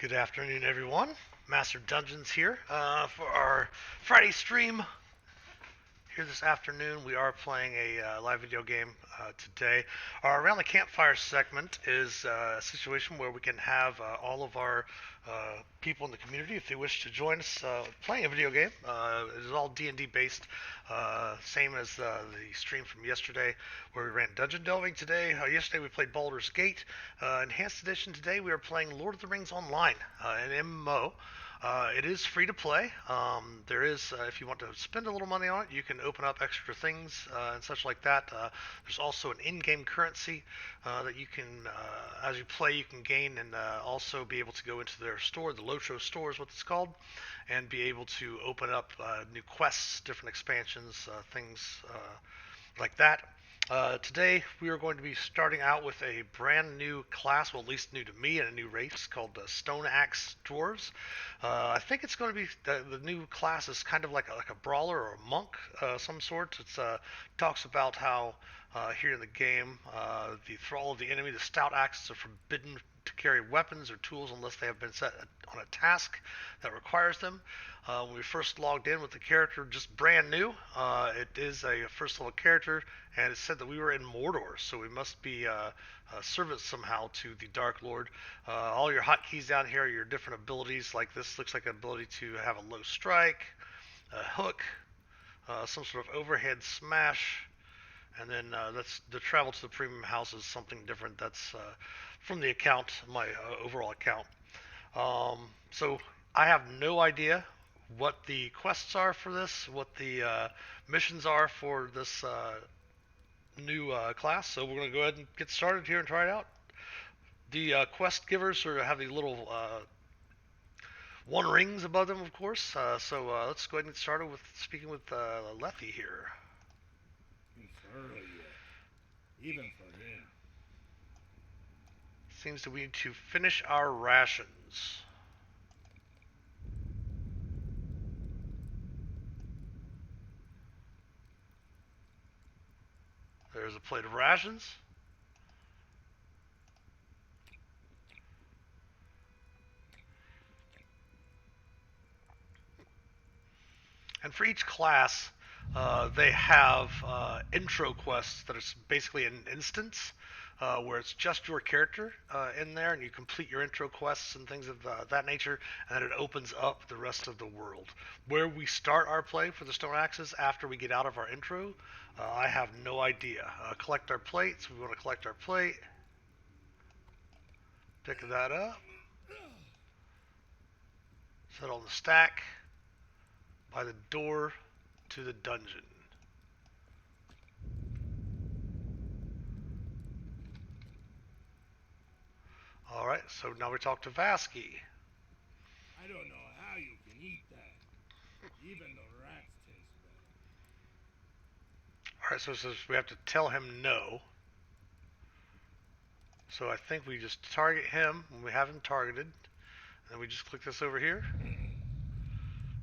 Good afternoon, everyone. Master Dungeons here for our Friday stream. Here this afternoon, we are playing a live video game today. Our Around the Campfire segment is a situation where we can have all of our people in the community, if they wish to join us playing a video game. It is all D&D based, same as the stream from yesterday where we ran Dungeon Delving today. Yesterday we played Baldur's Gate. Enhanced Edition today we are playing Lord of the Rings Online, an MMO. It is free to play. There is, if you want to spend a little money on it, you can open up extra things and such like that. There's also an in-game currency that you can, as you play, you can gain and also be able to go into their store. The Lotro store is what it's called, and be able to open up new quests, different expansions, things like that. Today we are going to be starting out with a brand new class, well at least new to me, and a new race called the Stone Axe Dwarves. I think it's going to be the new class is kind of like a brawler or a monk, some sort. It talks about how here in the game, for all of the enemy, the stout axes are forbidden to carry weapons or tools unless they have been set on a task that requires them. When we first logged in with the character, just brand new, it is a first level character, and it said that we were in Mordor, so we must be servants somehow to the Dark Lord. All your hotkeys down here are your different abilities. Like this looks like an ability to have a low strike, a hook, some sort of overhead smash, and then that's the travel to the premium house is something different. That's from the account, my overall account. So I have no idea what the quests are for this, what the missions are for this new class. So we're going to go ahead and get started here and try it out. The quest givers have the little one rings above them, of course. So let's go ahead and get started with speaking with Lethy here. It's early yet, even for him. Seems that we need to finish our rations. There's a plate of rations. And for each class, they have intro quests that are basically an instance where it's just your character in there, and you complete your intro quests and things of that nature, and then it opens up the rest of the world. Where we start our play for the Stone Axes after we get out of our intro, I have no idea. Collect our plates. We want to collect our plate. Pick that up. Set on the stack by the door to the dungeon. Alright, so now we talk to Vasky. I don't know how you can eat that. Even the rats taste better. Alright, so it says we have to tell him no. So I think we just target him when we have him targeted. And we just click this over here.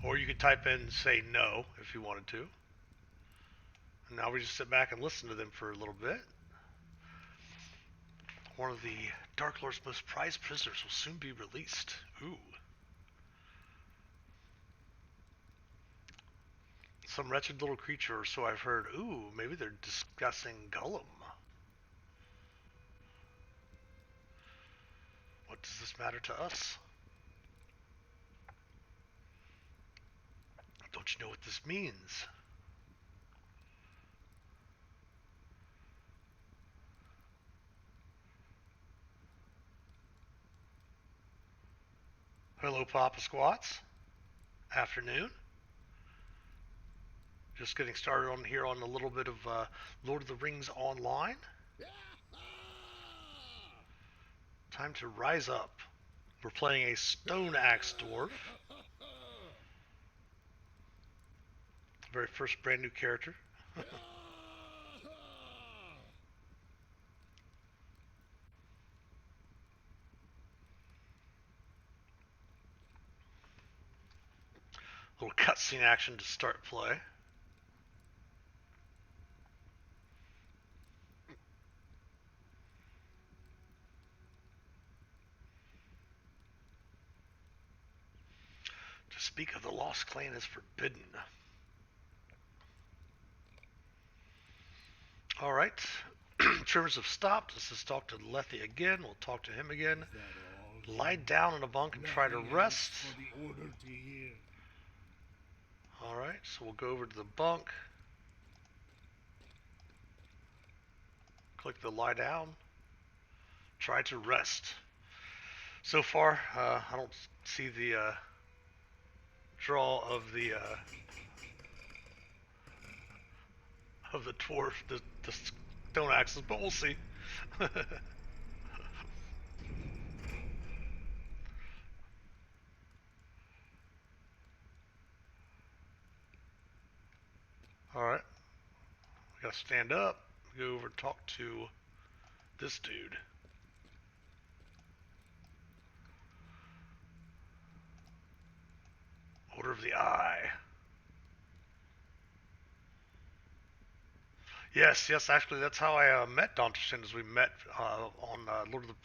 Or you could type in say no if you wanted to. And now we just sit back and listen to them for a little bit. One of the Dark Lord's most prized prisoners will soon be released. Ooh. Some wretched little creature, or so I've heard. Ooh, maybe they're discussing Gollum. What does this matter to us? Don't you know what this means? Hello, Papa Squats. Afternoon. Just getting started on here on a little bit of Lord of the Rings Online. Time to rise up. We're playing a Stone Axe Dwarf. Very first brand new character. Little cutscene action to start play. speak of the Lost Clan is forbidden. Alright. Tremors have stopped. This is talk to Lethe again. We'll talk to him again. Is that all? Lie down in a bunk and try to Nothing rest. else for the order to hear. Alright, so we'll go over to the bunk. Click the lie down. Try to rest. So far, I don't see the draw of the dwarf, the stone axes, but we'll see. Alright. We gotta stand up, go over and talk to this dude. Order of the Eye. Yes, actually that's how I met Dantershin, as we met on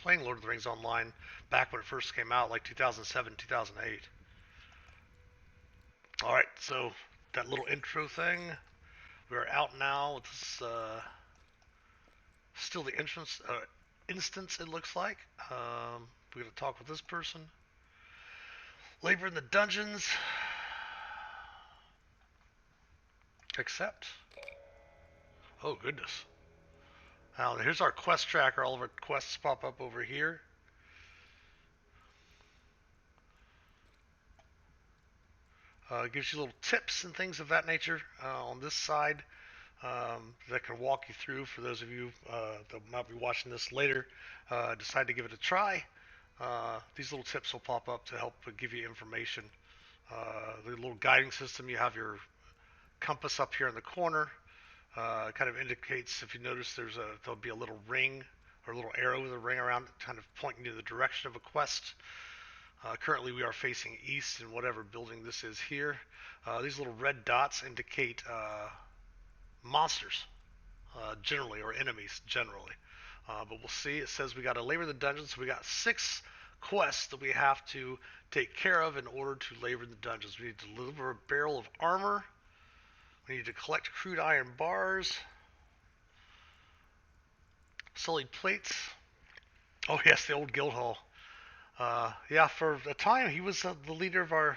playing Lord of the Rings Online back when it first came out, like 2007, 2008. Alright, so that little intro thing, we're out now. It's still the instance, it looks like. We're going to talk with this person. Labor in the dungeons. Accept. Oh, goodness. Now, here's our quest tracker. All of our quests pop up over here. Gives you little tips and things of that nature on this side that can walk you through. For those of you that might be watching this later, decide to give it a try. These little tips will pop up to help give you information. The little guiding system, you have your compass up here in the corner. Kind of indicates, if you notice, there'll be a little ring or a little arrow with a ring around it, kind of pointing you the direction of a quest. Currently we are facing east in whatever building this is here. These little red dots indicate monsters, generally, or enemies, generally. But we'll see. It says we got to labor the dungeons, so we got 6 quests that we have to take care of in order to labor the dungeons. We need to deliver a barrel of armor. We need to collect crude iron bars. Sullied plates. Oh yes, the old guild hall. Yeah, for a time he was the leader of our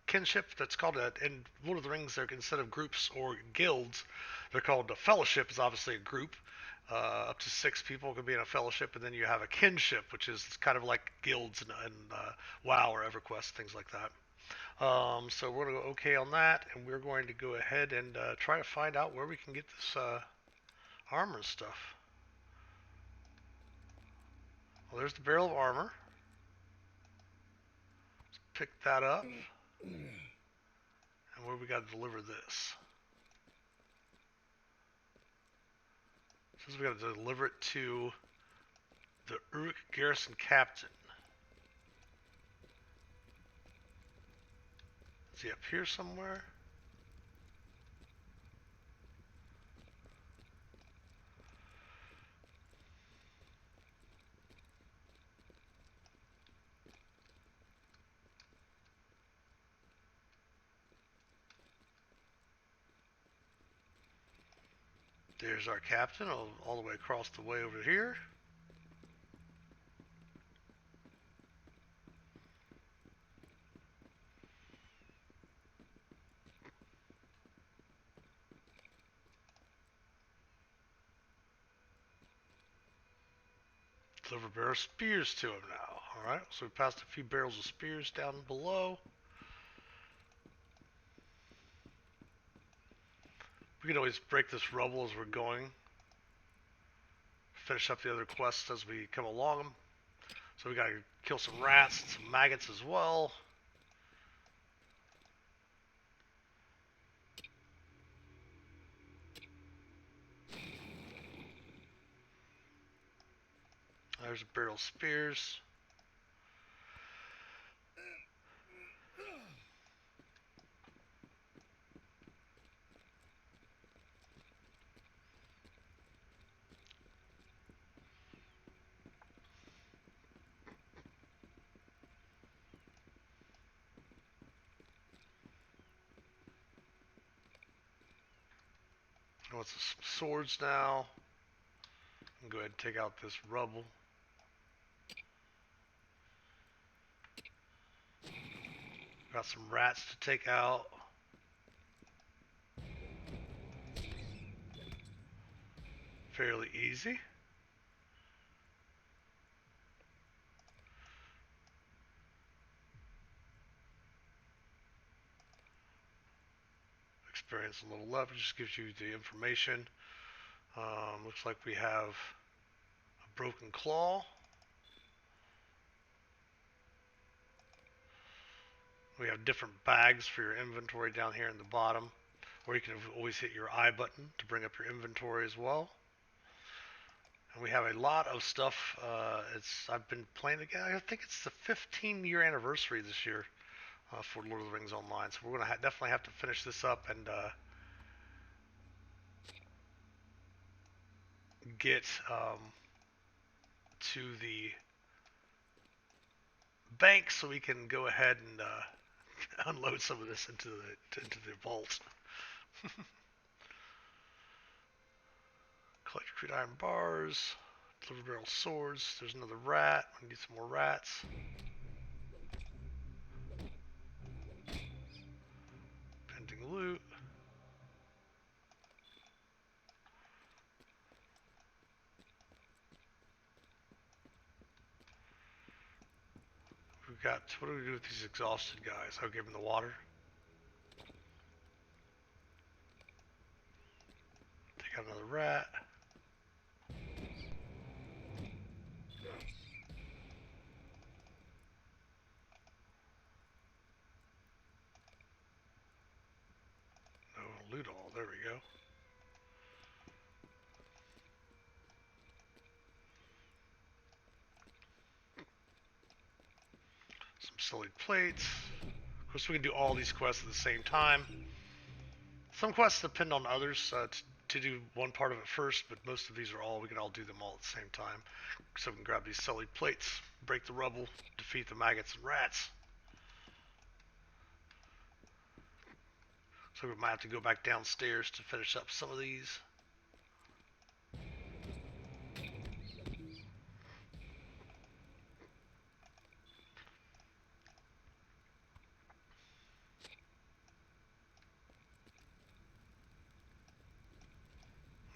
kinship. That's called in Lord of the Rings. They're, instead of groups or guilds, they're called a fellowship. Is obviously a group. Up to 6 people can be in a fellowship, and then you have a kinship, which is kind of like guilds and WoW or EverQuest, things like that. So we're going to go okay on that, and we're going to go ahead and try to find out where we can get this armor and stuff. Well, there's the barrel of armor. Let's pick that up. And where we got to deliver this? It says we got to deliver it to the Uruk Garrison Captain. Is he up here somewhere? There's our captain, all the way across the way over here. Deliver a barrel of spears to him now. Alright, so we passed a few barrels of spears down below. We can always break this rubble as we're going. Finish up the other quests as we come along them. So we gotta kill some rats and some maggots as well. There's a barrel of spears. I want some swords now. Go ahead and take out this rubble. Got some rats to take out. Fairly easy. Experience a little left, just gives you the information. Looks like we have a broken claw. We have different bags for your inventory down here in the bottom, or you can always hit your I button to bring up your inventory as well. And we have a lot of stuff. I've been playing again. I think it's the 15-year anniversary this year for Lord of the Rings Online. So we're gonna definitely have to finish this up and get to the bank so we can go ahead and unload some of this into the vault. Collect crude iron bars, deliver barrel swords. There's another rat. We need some more rats. Pending loot. We've got, what do we do with these exhausted guys? I'll give them the water. Take out another rat. Loot all. There we go. Some sullied plates. Of course, we can do all these quests at the same time. Some quests depend on others to do one part of it first, but most of these are all, we can all do them all at the same time. So we can grab these sullied plates, break the rubble, defeat the maggots and rats. So we might have to go back downstairs to finish up some of these.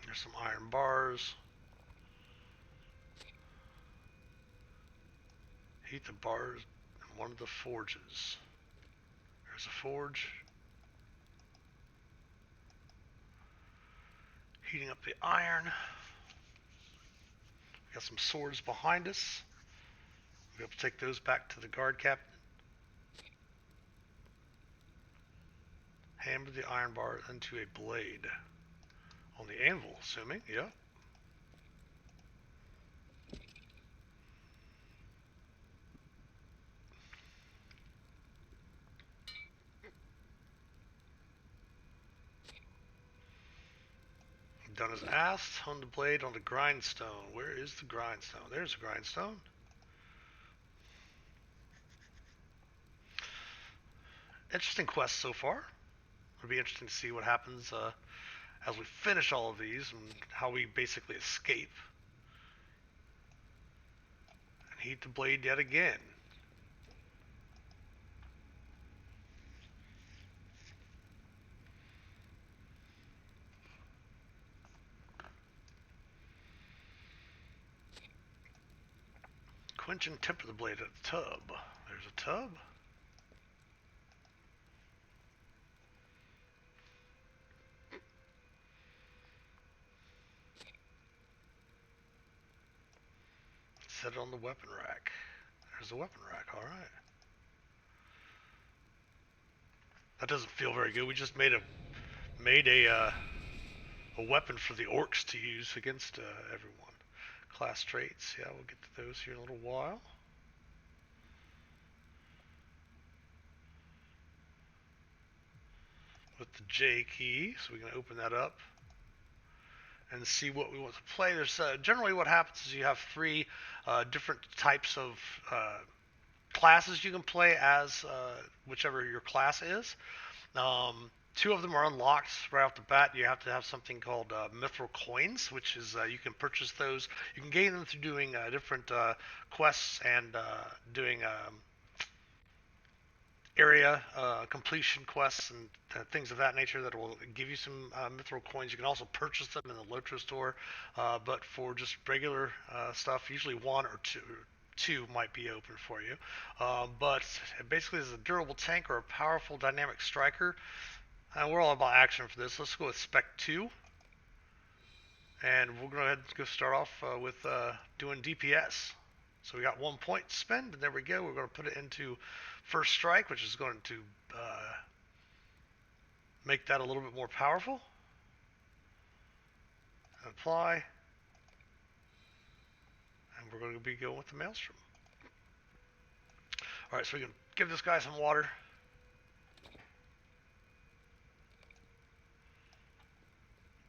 There's some iron bars. Heat the bars in one of the forges. There's a forge. Heating up the iron. We got some swords behind us. We have to take those back to the guard captain. Hammer the iron bar into a blade. On the anvil, assuming, yeah. Done as asked. Hone the blade on the grindstone. Where is the grindstone? There's the grindstone. Interesting quest so far. It'll be interesting to see what happens as we finish all of these and how we basically escape. And heat the blade yet again. Quench and temper the blade at the tub. There's a tub. Set it on the weapon rack. There's the weapon rack, alright. That doesn't feel very good. We just made a weapon for the orcs to use against everyone. Class traits, yeah, we'll get to those here in a little while. With the J key, so we can open that up and see what we want to play. There's generally what happens is you have three different types of classes you can play as whichever your class is. Two of them are unlocked right off the bat. You have to have something called mithril coins, which is you can purchase those. You can gain them through doing different quests and doing area completion quests and things of that nature that will give you some mithril coins. You can also purchase them in the Lotro store, but for just regular stuff, usually one or two might be open for you. But basically, it's a durable tank or a powerful dynamic striker. We're all about action for this. Let's go with Spec 2. And we'll go ahead and go start off with doing DPS. So we got 1 point to spend, and there we go. We're going to put it into First Strike, which is going to make that a little bit more powerful. Apply. And we're going to be going with the Maelstrom. Alright, so we can give this guy some water.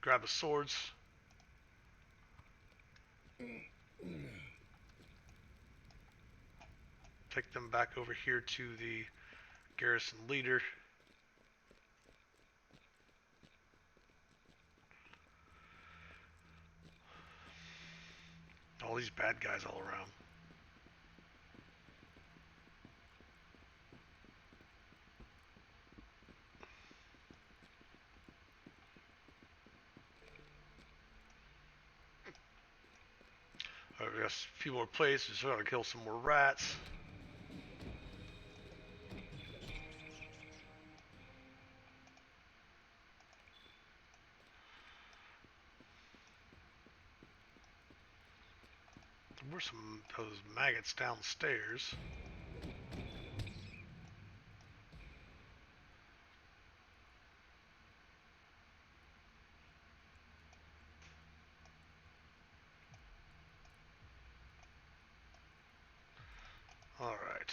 Grab the swords. Take them back over here to the garrison leader. All these bad guys all around. Alright, we got a few more places. So we're gonna kill some more rats. There were some of those maggots downstairs. All right.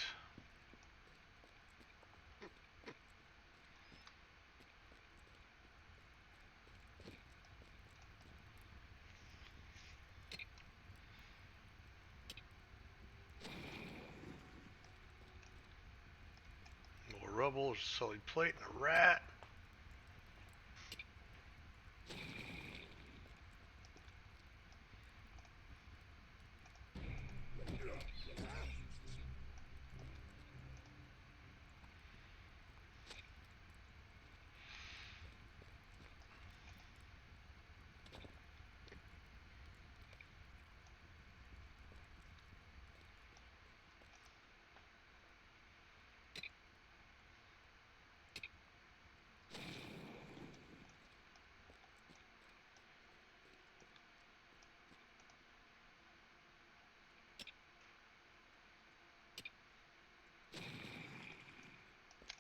More rubble, there's a sullied plate and a rat.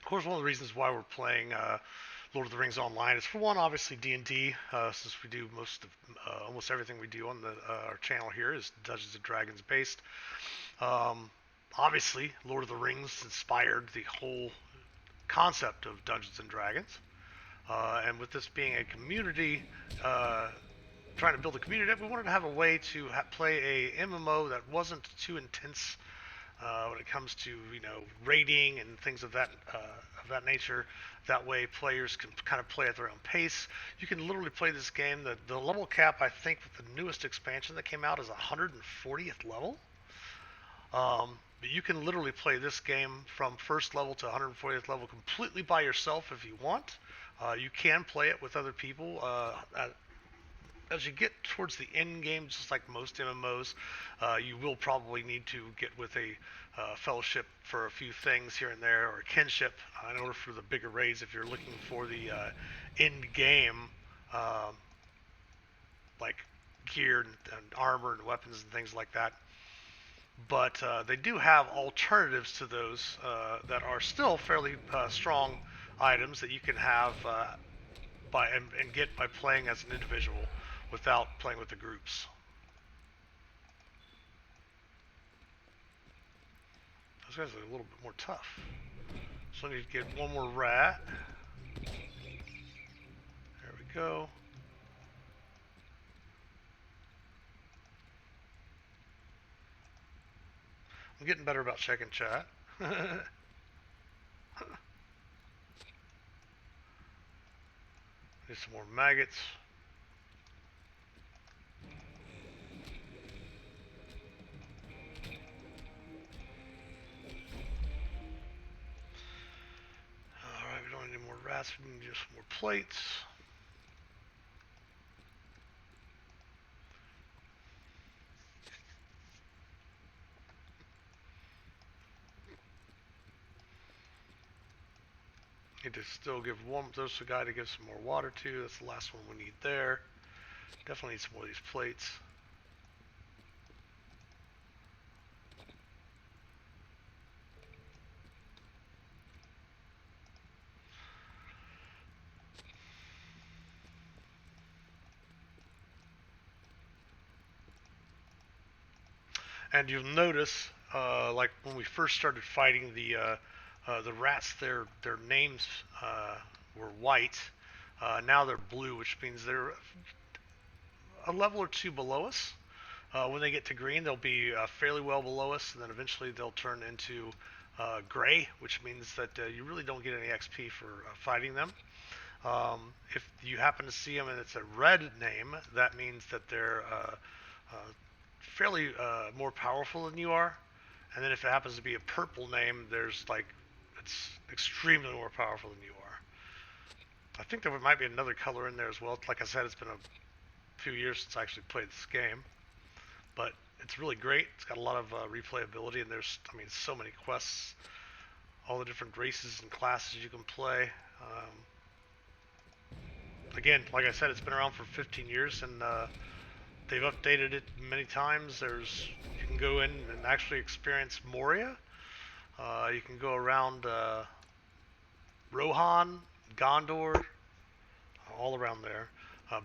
Of course, one of the reasons why we're playing Lord of the Rings Online is, for one, obviously D&D, since we do almost everything we do on our channel here is Dungeons and Dragons based. Obviously, Lord of the Rings inspired the whole concept of Dungeons and Dragons, and with this being a community, trying to build a community, we wanted to have a way to play a MMO that wasn't too intense when it comes to rating and things of that nature. That way players can kind of play at their own pace. You can literally play this game. The level cap, I think, with the newest expansion that came out is 140th level. But you can literally play this game from first level to 140th level completely by yourself if you want. You can play it with other people. As you get towards the end game, just like most MMOs, you will probably need to get with a fellowship for a few things here and there, or a kinship in order for the bigger raids if you're looking for the end game, like gear and armor and weapons and things like that. But they do have alternatives to those that are still fairly strong items that you can have and get by playing as an individual without playing with the groups. Those guys are a little bit more tough. So I need to get one more rat. There we go. I'm getting better about checking chat. Need some more maggots. Alright, we don't need more rats, we need just more plates. Need to still give one, there's a guy to give some more water to. That's the last one we need there. Definitely need some more of these plates. And you'll notice, like when we first started fighting the rats, their names were white. Now they're blue, which means they're a level or two below us. When they get to green, they'll be fairly well below us, and then eventually they'll turn into gray, which means that you really don't get any XP for fighting them. If you happen to see them and it's a red name, that means that they're fairly more powerful than you are. And then if it happens to be a purple name, there's like it's extremely more powerful than you are. I think there might be another color in there as well. Like I said, it's been a few years since I actually played this game, but it's really great. It's got a lot of replayability, and there's, I mean, so many quests, all the different races and classes you can play. Again, like I said, it's been around for 15 years, and they've updated it many times. You can go in and actually experience Moria. You can go around Rohan, Gondor, all around there.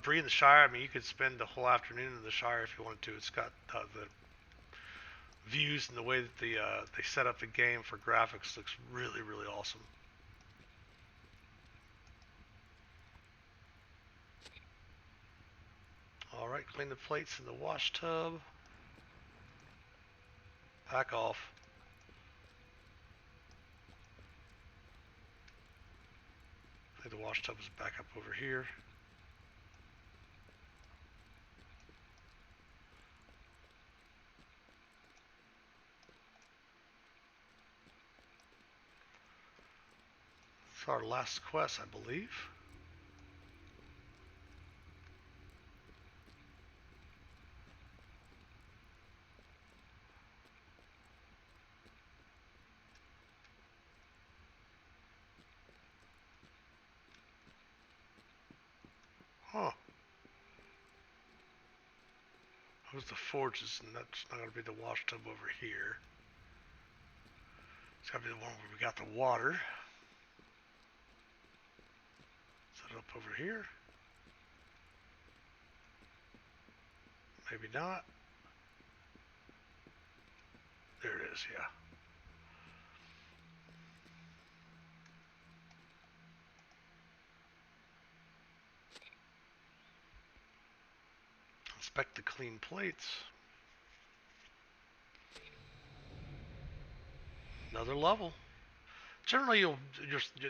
Bree in the Shire, I mean, you could spend the whole afternoon in the Shire if you wanted to. It's got the views and the way that they set up the game for graphics looks really, really awesome. Alright, clean the plates in the wash tub. Back off. I think the wash tub is back up over here. It's our last quest, I believe. Huh. Those the forges, and that's not going to be the wash tub over here. It's got to be the one where we got the water. Set it up over here. Maybe not. There it is, yeah. Inspect the clean plates. Another level. Generally,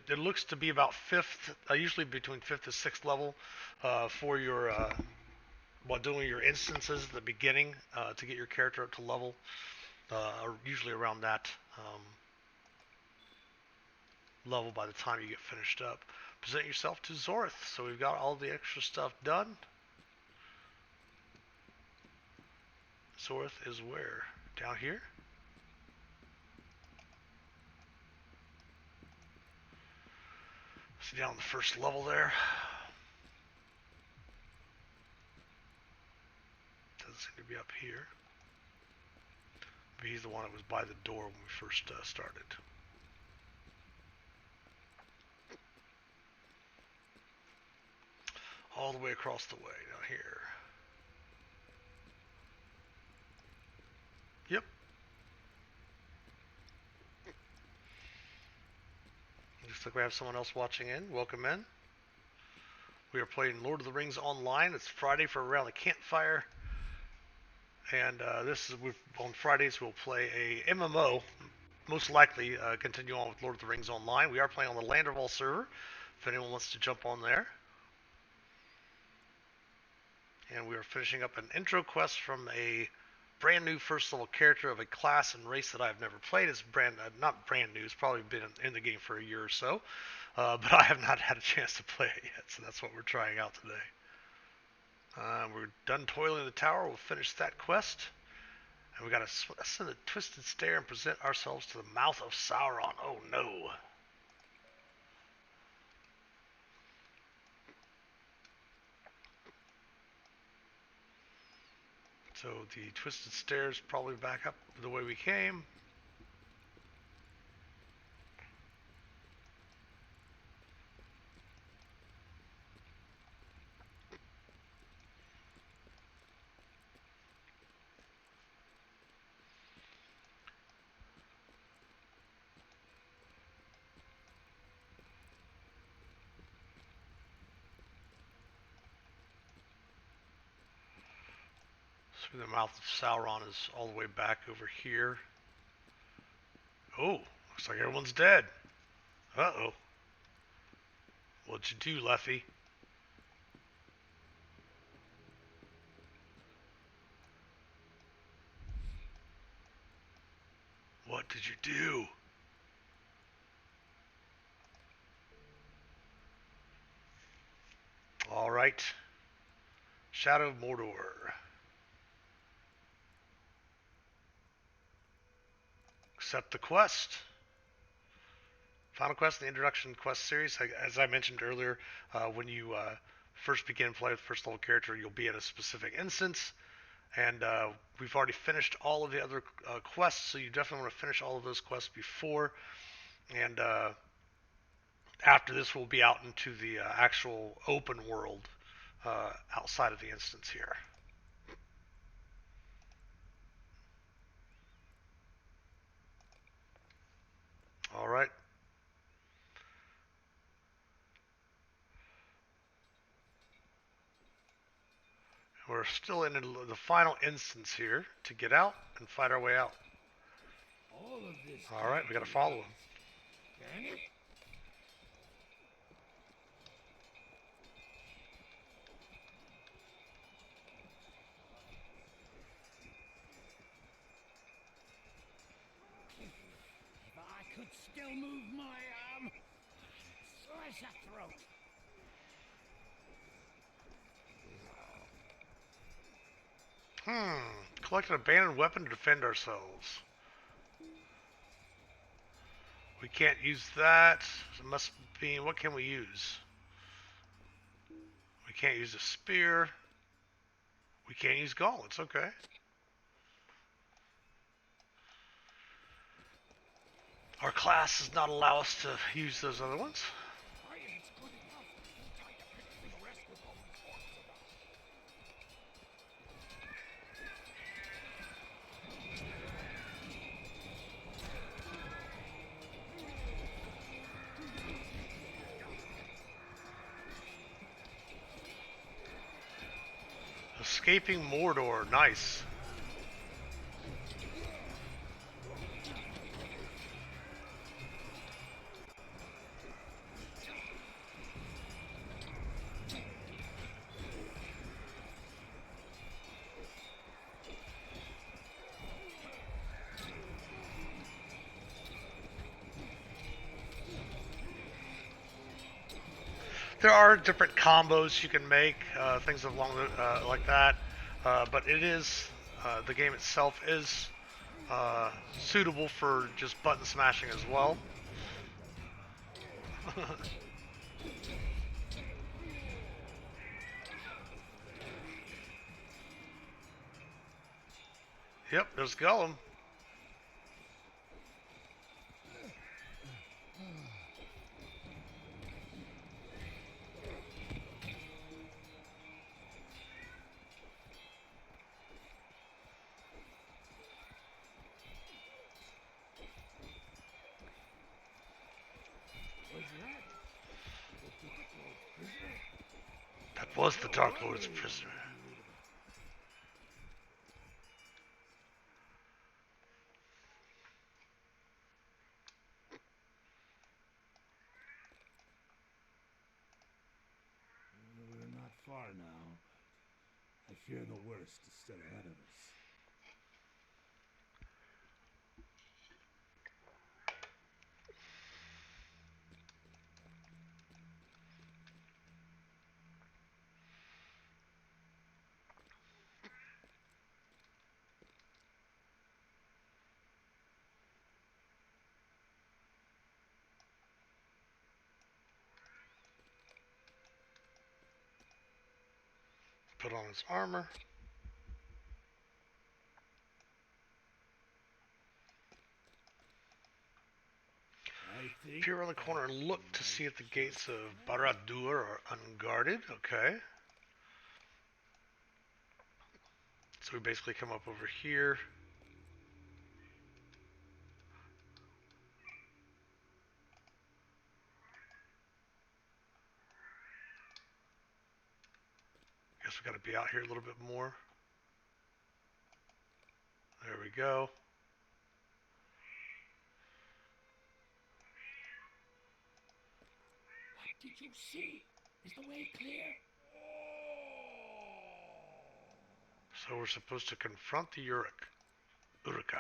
it looks to be about fifth, usually between fifth and sixth level for your while doing your instances at the beginning to get your character up to level, or usually around that level by the time you get finished up. Present yourself to Zorth. So we've got all the extra stuff done. Zorth is where? Down here? See down on the first level there. Doesn't seem to be up here. Maybe he's the one that was by the door when we first started. All the way across the way down here. Yep. Looks like we have someone else watching in. Welcome in. We are playing Lord of the Rings Online. It's Friday for Around the Campfire. And on Fridays we'll play a MMO. Most likely continue on with Lord of the Rings Online. We are playing on the Land of All server. If anyone wants to jump on there. and we are finishing up an intro quest from a brand new first level character of a class and race that I've never played. It's not brand new. It's probably been in the game for a year or so, but I have not had a chance to play it yet. So that's what we're trying out today. We're done toiling the tower. We'll finish that quest. And we gotta ascend the twisted stair and present ourselves to the mouth of Sauron. Oh no. So the twisted stairs probably back up the way we came. So the mouth of Sauron is all the way back over here. Oh, looks like everyone's dead. Uh-oh. What'd you do, Leffy? What did you do? Alright. Shadow of Mordor. Accept the quest. Final quest in the introduction quest series. As I mentioned earlier, when you first begin play with first level character, you'll be at a specific instance. And we've already finished all of the other quests, so you definitely want to finish all of those quests before. And after this, we'll be out into the actual open world outside of the instance here. All right. We're still in the final instance here to get out and fight our way out. All of this. All right, we got to follow him. Can it? If I could still move my arm, slash a throat. Collect an abandoned weapon to defend ourselves. We can't use that. It must be, what can we use? We can't use a spear. We can't use gauntlets, okay. Our class does not allow us to use those other ones. Escaping Mordor, nice. There are different combos you can make, things along the, like that, but it is the game itself is suitable for just button smashing as well. Yep, there's Gollum. That was the Dark Lord's prisoner. We're not far now. fear the worst is still ahead of us. Put on his armor. Peer around the corner and look to see if the gates of Barad-dûr are unguarded. Okay. So we basically come up over here. Guess we gotta be out here a little bit more. There we go. What did you see? Is the way clear? So we're supposed to confront the Uruk-hai.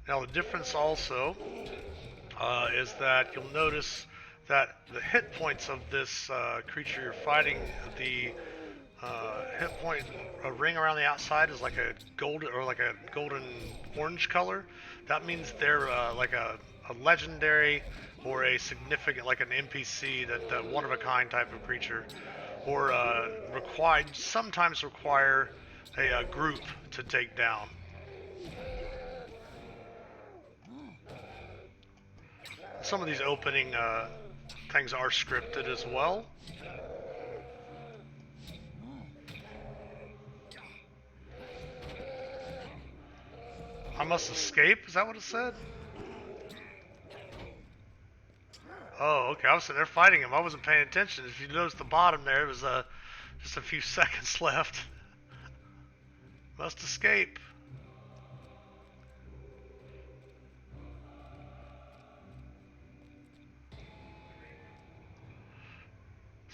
Now the difference also is that you'll notice that the hit points of this creature you're fighting, the hit point ring around the outside is like a golden orange color. That means they're like a legendary or a significant, like an NPC, that one of a kind type of creature, or sometimes require a group to take down. Some of these opening things are scripted as well. I must escape? Is that what it said? Oh, okay. I was sitting there fighting him. I wasn't paying attention. If you notice the bottom there, it was just a few seconds left. Must escape.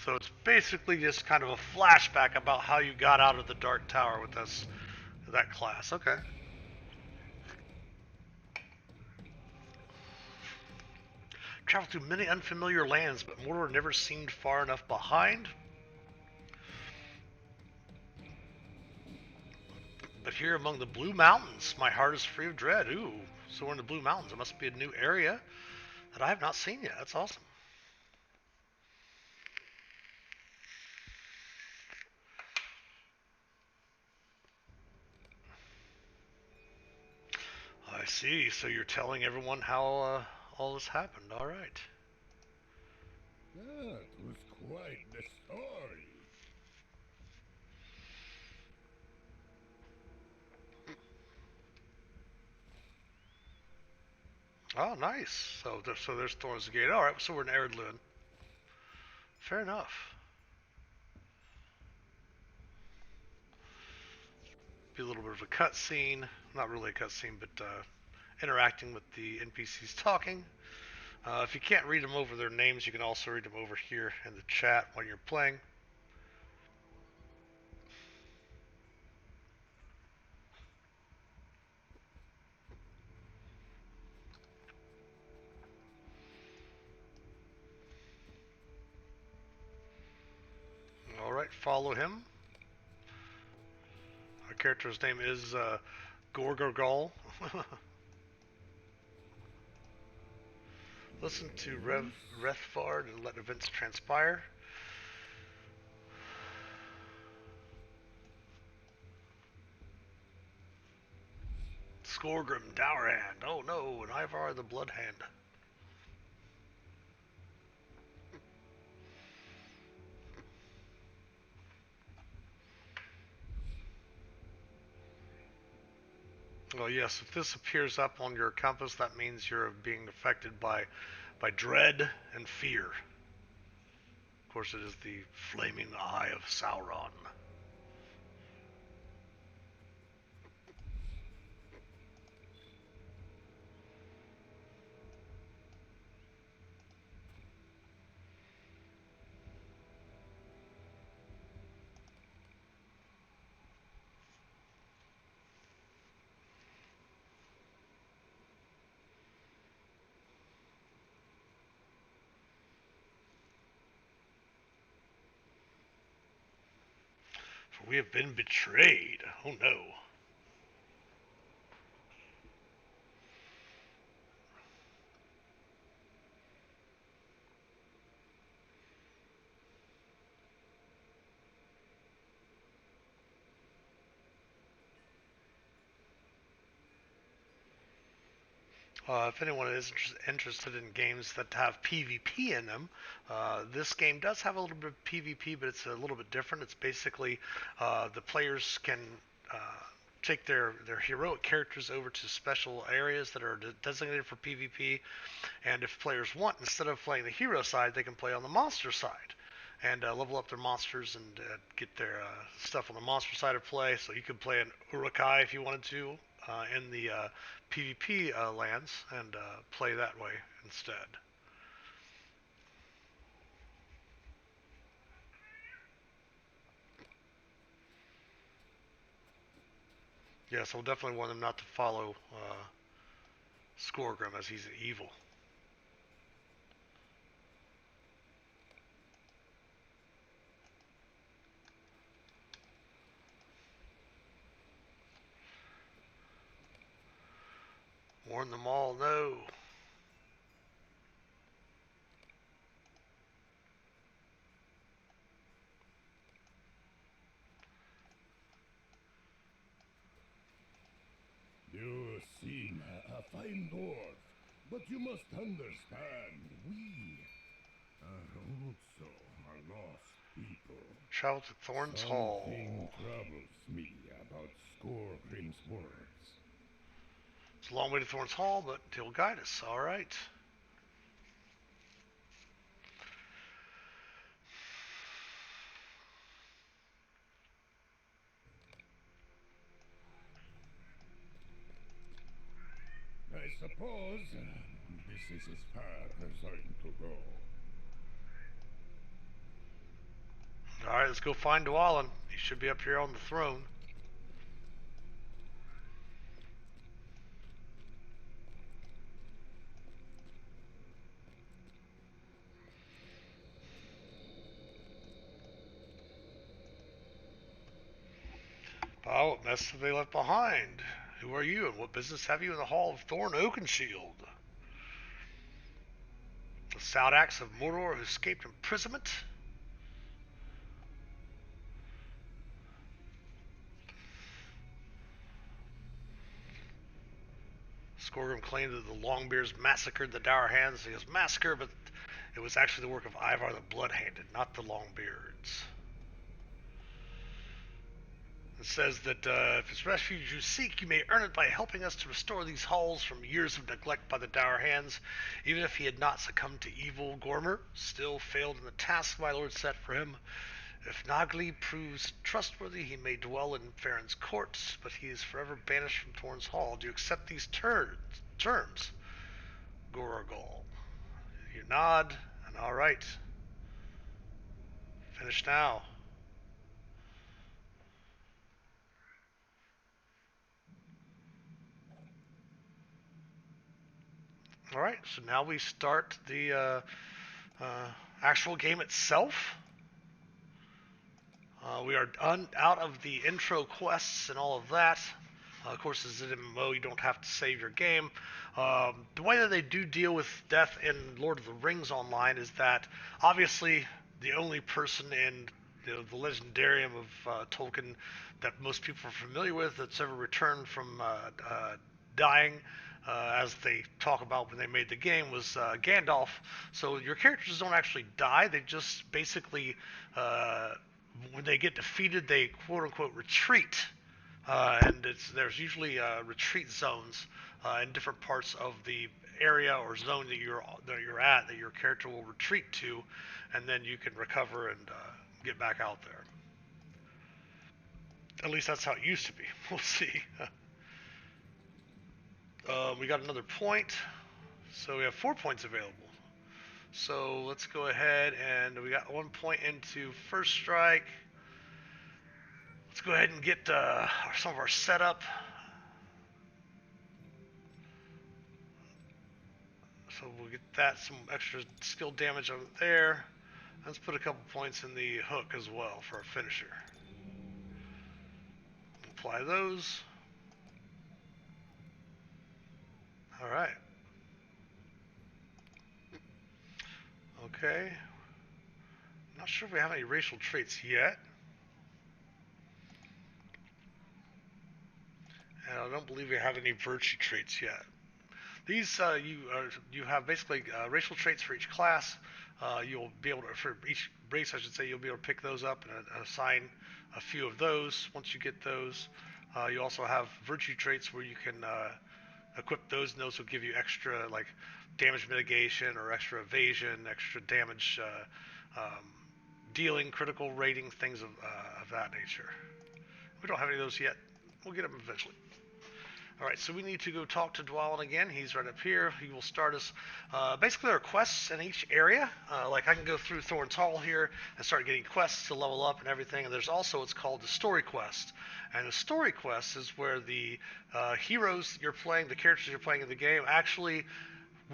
So it's basically just kind of a flashback about how you got out of the Dark Tower with that class. Okay. Traveled through many unfamiliar lands, but Mordor never seemed far enough behind. But here among the Blue Mountains, my heart is free of dread. Ooh, so we're in the Blue Mountains. It must be a new area that I have not seen yet. That's awesome. I see. So you're telling everyone how all this happened. All right. That was quite the story. Oh, nice. So there's Thorn's Gate. All right. So we're in Ered Luin. Fair enough. Be a little bit of a cutscene. Not really a cutscene, but interacting with the NPCs talking. If you can't read them over their names, you can also read them over here in the chat when you're playing. Alright, follow him. Our character's name is Gorgorgol. Listen to Rethvard and let events transpire. Skorgrim, Dourhand. Oh no, and Ivar the Bloodhand. Oh yes, if this appears up on your compass, that means you're being affected by dread and fear. Of course, it is the flaming eye of Sauron. We have been betrayed. Oh no. If anyone is interested in games that have PvP in them, this game does have a little bit of PvP, but it's a little bit different. It's basically the players can uh, take their heroic characters over to special areas that are designated for PvP, and if players want, instead of playing the hero side, they can play on the monster side and level up their monsters and get their stuff on the monster side of play. So you could play an Urukai if you wanted to in the PvP lands and play that way instead. Yes, I'll definitely warn them not to follow Skorgrim as he's evil. Warn them all, no. You seem a fine dwarf, but you must understand, we are also a lost people. Travel to Thorn's Hall. Something troubles me about Skorgrim's words. It's a long way to Thorn's Hall, but he'll guide us. All right. I suppose this is as far as I'm to go. All right, let's go find Dwalin. He should be up here on the throne. Oh, what mess have they left behind? Who are you, and what business have you in the Hall of Thorn Oakenshield? The Saldax of Mordor who escaped imprisonment? Skorgrim claimed that the Longbeards massacred the Dour Hands. He was massacre, but it was actually the work of Ivar the Bloodhanded, not the Longbeards. It says that if it's refuge you seek, you may earn it by helping us to restore these halls from years of neglect by the Dour Hands. Even if he had not succumbed to evil, Gormer still failed in the task my lord set for him. If Nagli proves trustworthy, he may dwell in Farron's court, but he is forever banished from Thorn's Hall. Do you accept these terms, Gorogol? You nod, and all right. Finish now. All right, so now we start the actual game itself. We are out of the intro quests and all of that. Of course, as an MMO, you don't have to save your game. The way that they do deal with death in Lord of the Rings Online is that obviously the only person in the legendarium of Tolkien that most people are familiar with that's ever returned from dying, as they talk about when they made the game, was Gandalf. So your characters don't actually die; they just basically, when they get defeated, they quote unquote retreat. And there's usually retreat zones in different parts of the area or zone that you're at that your character will retreat to, and then you can recover and get back out there. At least that's how it used to be. We'll see. We got another point, so we have 4 points available. So let's go ahead, and we got 1 point into First Strike. Let's go ahead and get some of our setup. So we'll get that, some extra skill damage over there. Let's put a couple points in the hook as well for our finisher. apply those. All right. Okay. Not sure if we have any racial traits yet. And I don't believe we have any virtue traits yet. These you have basically racial traits for each class. You'll be able to, for each race, I should say, you'll be able to pick those up and assign a few of those. Once you get those, you also have virtue traits where you can equip those, and those will give you extra like damage mitigation or extra evasion, extra damage dealing, critical rating, things of that nature. We don't have any of those yet. We'll get them eventually. Alright, so we need to go talk to Dwalin again. He's right up here. He will start us. Basically, there are quests in each area. Like, I can go through Thorn's Hall here and start getting quests to level up and everything. And there's also what's called the story quest. And the story quest is where the heroes you're playing, the characters you're playing in the game, actually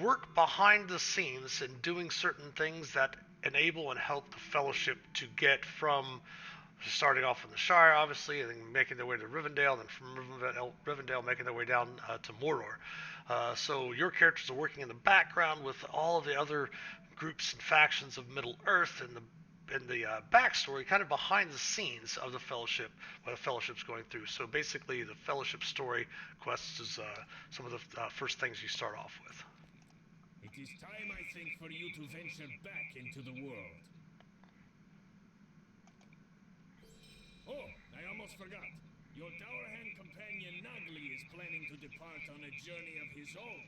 work behind the scenes in doing certain things that enable and help the Fellowship to get from starting off in the Shire, obviously, and then making their way to Rivendell, and from Rivendell making their way down to Mordor. So your characters are working in the background with all of the other groups and factions of Middle Earth and the backstory, kind of behind the scenes of the Fellowship, what the Fellowship's going through. So basically, the Fellowship story quests is some of the first things you start off with. It is time, I think, for you to venture back into the world. Oh, I almost forgot. Your Dourhan companion Nagli is planning to depart on a journey of his own.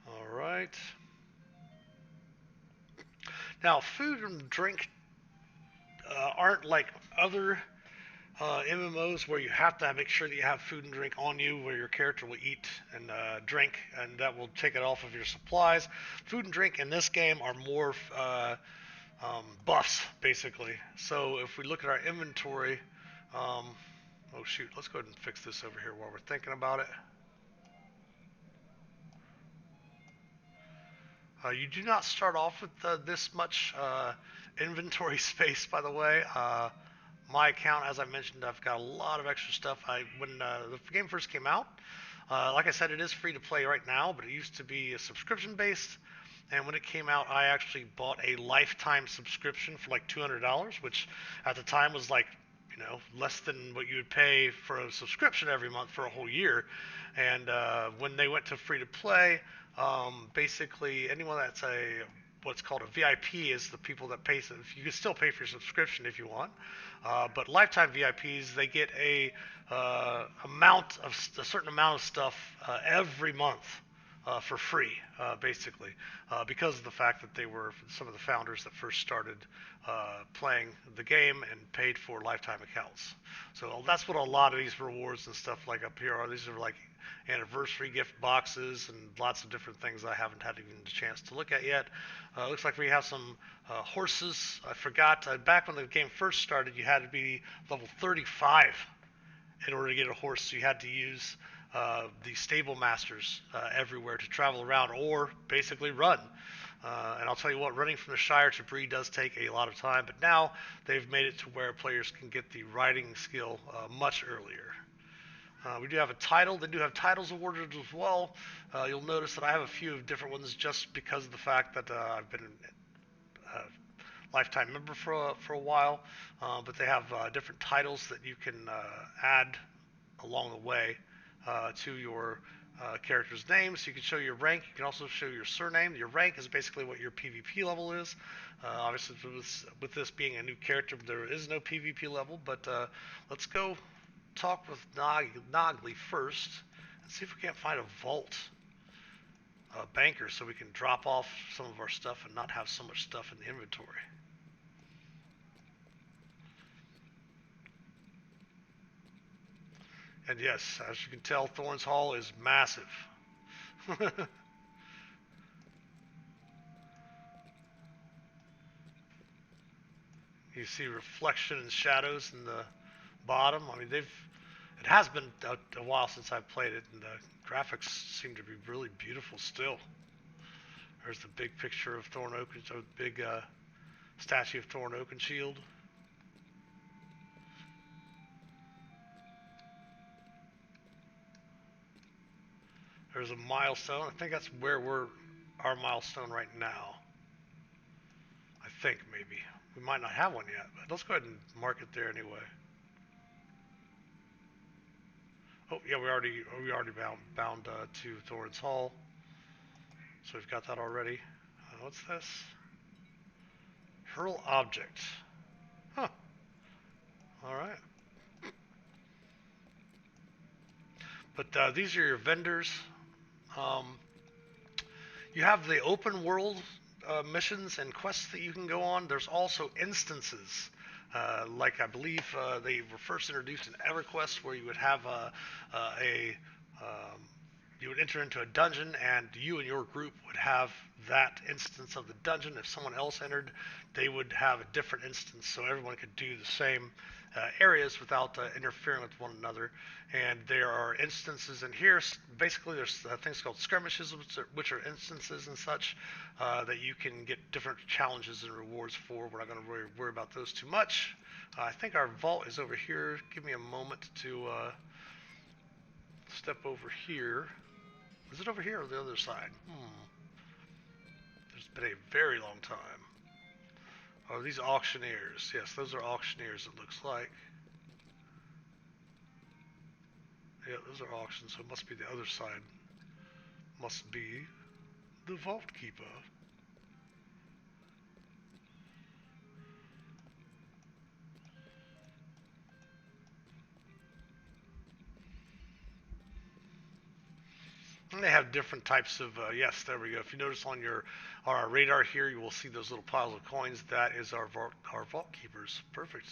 All right. Now, food and drink aren't like other MMOs where you have to make sure that you have food and drink on you, where your character will eat and drink, and that will take it off of your supplies. Food and drink in this game are more buffs, basically. So if we look at our inventory, oh shoot, let's go ahead and fix this over here while we're thinking about it. You do not start off with this much inventory space, by the way. My account, as I mentioned, I've got a lot of extra stuff. When the game first came out, like I said, it is free to play right now, but it used to be a subscription based. And when it came out, I actually bought a lifetime subscription for like $200, which at the time was like, you know, less than what you would pay for a subscription every month for a whole year. And when they went to free to play, basically anyone that's what's called a VIP is the people that pay. You can still pay for your subscription if you want, but lifetime VIPs, they get a certain amount of stuff every month for free, basically, because of the fact that they were some of the founders that first started playing the game and paid for lifetime accounts. So that's what a lot of these rewards and stuff like up here are. These are like anniversary gift boxes and lots of different things I haven't had even a chance to look at yet. Looks like we have some horses. I forgot, back when the game first started, you had to be level 35 in order to get a horse, so you had to use the stable masters everywhere to travel around or basically run. And I'll tell you what, running from the Shire to Bree does take a lot of time, but now they've made it to where players can get the riding skill much earlier. We do have a title. They do have titles awarded as well. You'll notice that I have a few different ones just because of the fact that I've been a lifetime member for a while. But they have different titles that you can add along the way to your character's name. So you can show your rank. You can also show your surname. Your rank is basically what your PvP level is. Obviously, with this being a new character, there is no PvP level. But let's go talk with Nagli first and see if we can't find a vault banker so we can drop off some of our stuff and not have so much stuff in the inventory. And yes, as you can tell, Thorn's Hall is massive. You see reflection and shadows in the bottom. I mean, it has been a while since I've played it, and the graphics seem to be really beautiful still. There's the big picture of Thorn Oak, so big Statue of Thorn Oakenshield. There's a milestone. I think that's where we're our milestone right now. I think maybe. We might not have one yet, but let's go ahead and mark it there anyway. Oh yeah, we already bound to Thorn's Hall. So we've got that already. What's this? Hurl object. Huh. Alright. But these are your vendors. You have the open world missions and quests that you can go on. There's also instances. Like I believe they were first introduced in EverQuest, where you would have you would enter into a dungeon, and you and your group would have that instance of the dungeon. If someone else entered, they would have a different instance, so everyone could do the same areas without interfering with one another. And there are instances in here. Basically, there's things called skirmishes, which are instances and such that you can get different challenges and rewards for. We're not going to worry about those too much. I think our vault is over here. Give me a moment to step over here. Is it over here or the other side? It's been a very long time. Oh, these auctioneers. Yes, those are auctioneers, it looks like. Yeah, those are auctions, so it must be the other side. Must be the Vault Keeper. And they have different types of, yes, there we go. If you notice on our radar here, you will see those little piles of coins. That is our Vault Keepers. Perfect.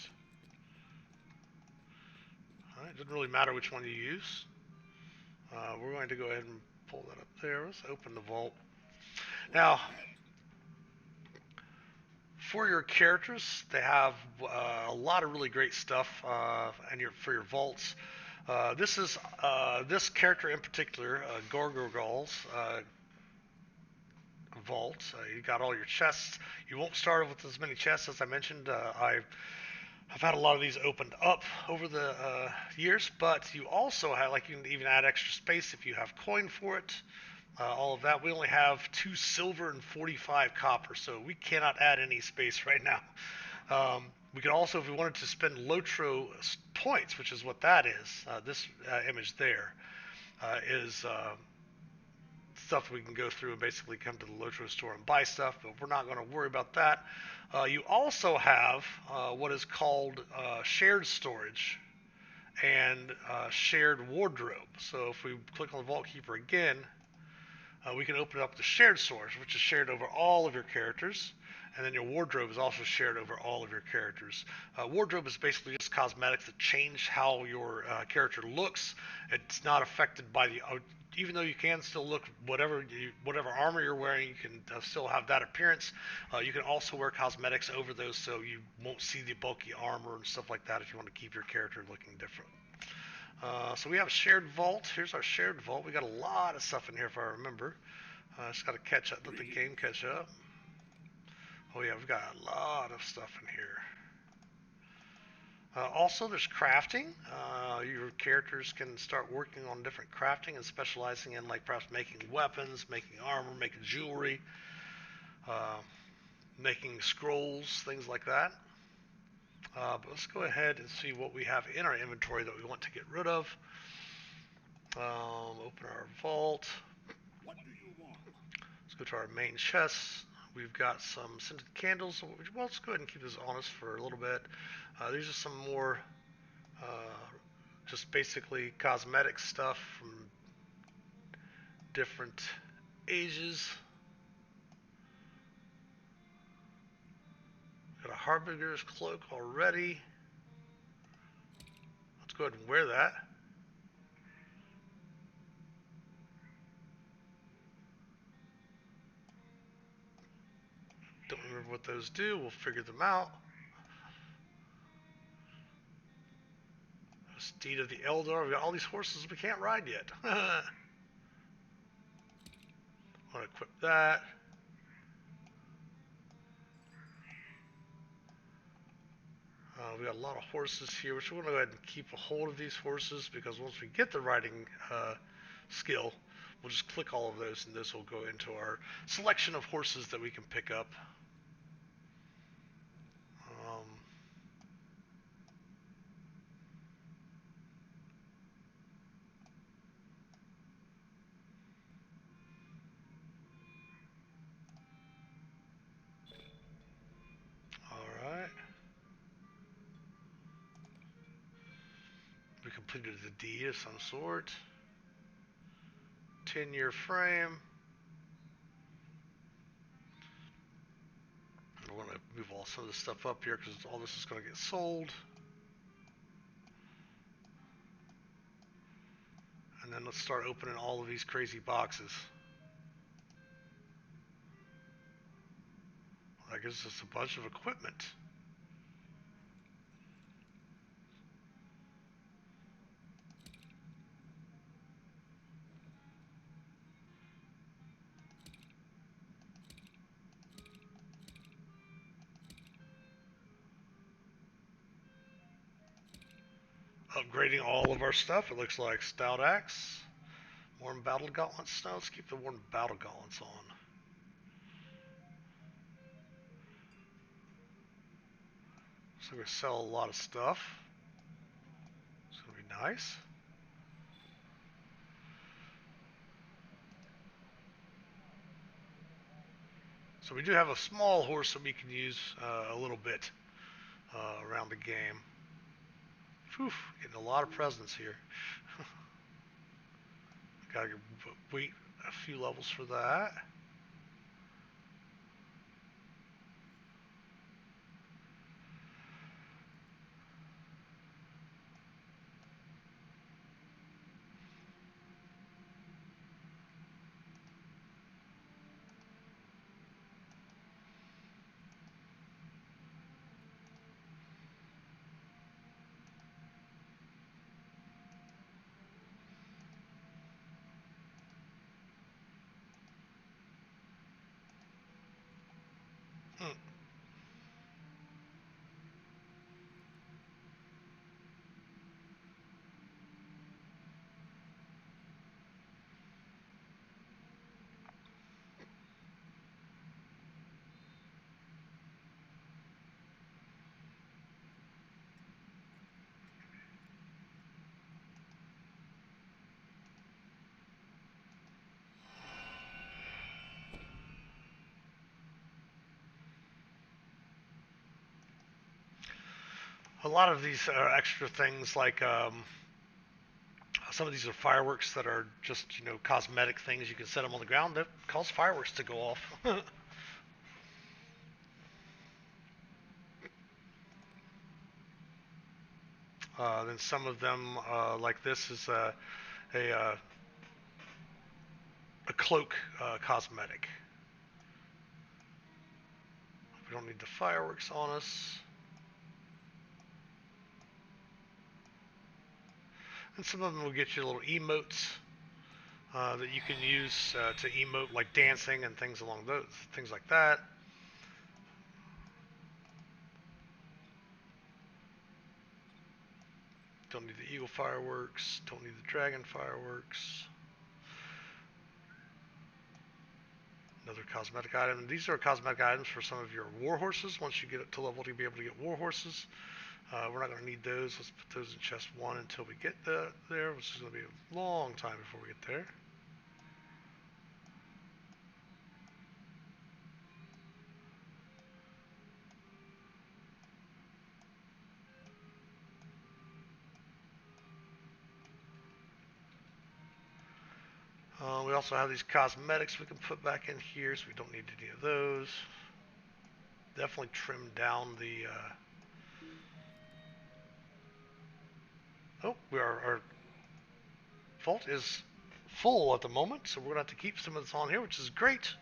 Alright, it doesn't really matter which one you use. We're going to go ahead and pull that up there. Let's open the vault. Now, for your characters, they have a lot of really great stuff and for your vaults. This character in particular, Gorgorgal's vault. You got all your chests. You won't start with as many chests as I mentioned. I've had a lot of these opened up over the years, but you also have, like, you can even add extra space if you have coin for it. All of that. We only have 2 silver and 45 copper, so we cannot add any space right now. We could also, if we wanted to spend Lotro points, which is what that is, this image there is stuff we can go through and basically come to the Lotro store and buy stuff, but we're not going to worry about that. You also have what is called shared storage and shared wardrobe. So if we click on the Vault Keeper again, we can open up the shared storage, which is shared over all of your characters, and then your wardrobe is also shared over all of your characters. Wardrobe is basically just cosmetics that change how your character looks. It's not affected by the even though you can still look whatever armor you're wearing, you can still have that appearance. You can also wear cosmetics over those, so you won't see the bulky armor and stuff like that if you want to keep your character looking different. So we have a shared vault. Here's our shared vault. We got a lot of stuff in here if I remember. Just got to catch up, let the game catch up. Oh yeah, we've got a lot of stuff in here. Also, there's crafting. Your characters can start working on different crafting and specializing in, like, perhaps making weapons, making armor, making jewelry, making scrolls, things like that. But let's go ahead and see what we have in our inventory that we want to get rid of. Open our vault. What do you want? Let's go to our main chest. We've got some scented candles. Well, let's go ahead and keep this on us for a little bit. These are some more just basically cosmetic stuff from different ages. Got a Harbinger's cloak already. Let's go ahead and wear that. Don't remember what those do. We'll figure them out. Steed of the Eldar. We've got all these horses we can't ride yet. I want to equip that. We got a lot of horses here, which we're going to go ahead and keep a hold of these horses, because once we get the riding skill, we'll just click all of those, and this will go into our selection of horses that we can pick up. Alright. We completed the deed of some sort. 10-year frame. We're going to move all some of this stuff up here, because all this is going to get sold. And then let's start opening all of these crazy boxes. That gives us a bunch of equipment. Upgrading all of our stuff, it looks like. Stout Axe. Worn Battle Gauntlets. Now let's keep the Worn Battle Gauntlets on. So we sell a lot of stuff. It's going to be nice. So we do have a small horse that we can use a little bit around the game. Whew, getting a lot of presents here. Gotta wait a few levels for that. A lot of these are extra things, like some of these are fireworks that are just, cosmetic things. You can set them on the ground that cause fireworks to go off. Then some of them, like this, is a cloak cosmetic. We don't need the fireworks on us. And some of them will get you little emotes that you can use to emote, like dancing and things along those things like that. Don't need the eagle fireworks. Don't need the dragon fireworks. Another cosmetic item. These are cosmetic items for some of your war horses. Once you get up to level to be able to get war horses. We're not going to need those. Let's put those in chest 1 until we get there, which is going to be a long time before we get there. We also have these cosmetics we can put back in here, so we don't need any of those. Definitely trim down the... our vault is full at the moment, so we're going to have to keep some of this on here, which is great.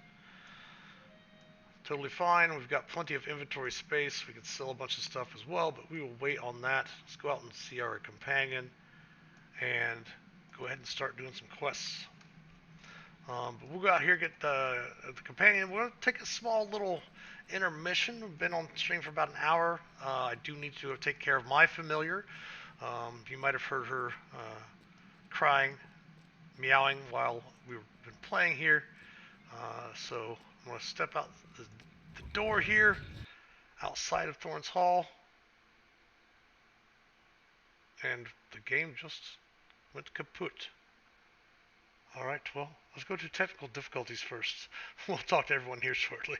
Totally fine. We've got plenty of inventory space. We can sell a bunch of stuff as well, but we will wait on that. Let's go out and see our companion and go ahead and start doing some quests. But we'll go out here, get the companion. We're going to take a small little intermission. We've been on stream for about an hour. I do need to take care of my familiar. You might have heard her crying, meowing while we've been playing here. So I'm going to step out the door here, outside of Thorns Hall. And the game just went kaput. Alright, well, let's go to technical difficulties first. We'll talk to everyone here shortly.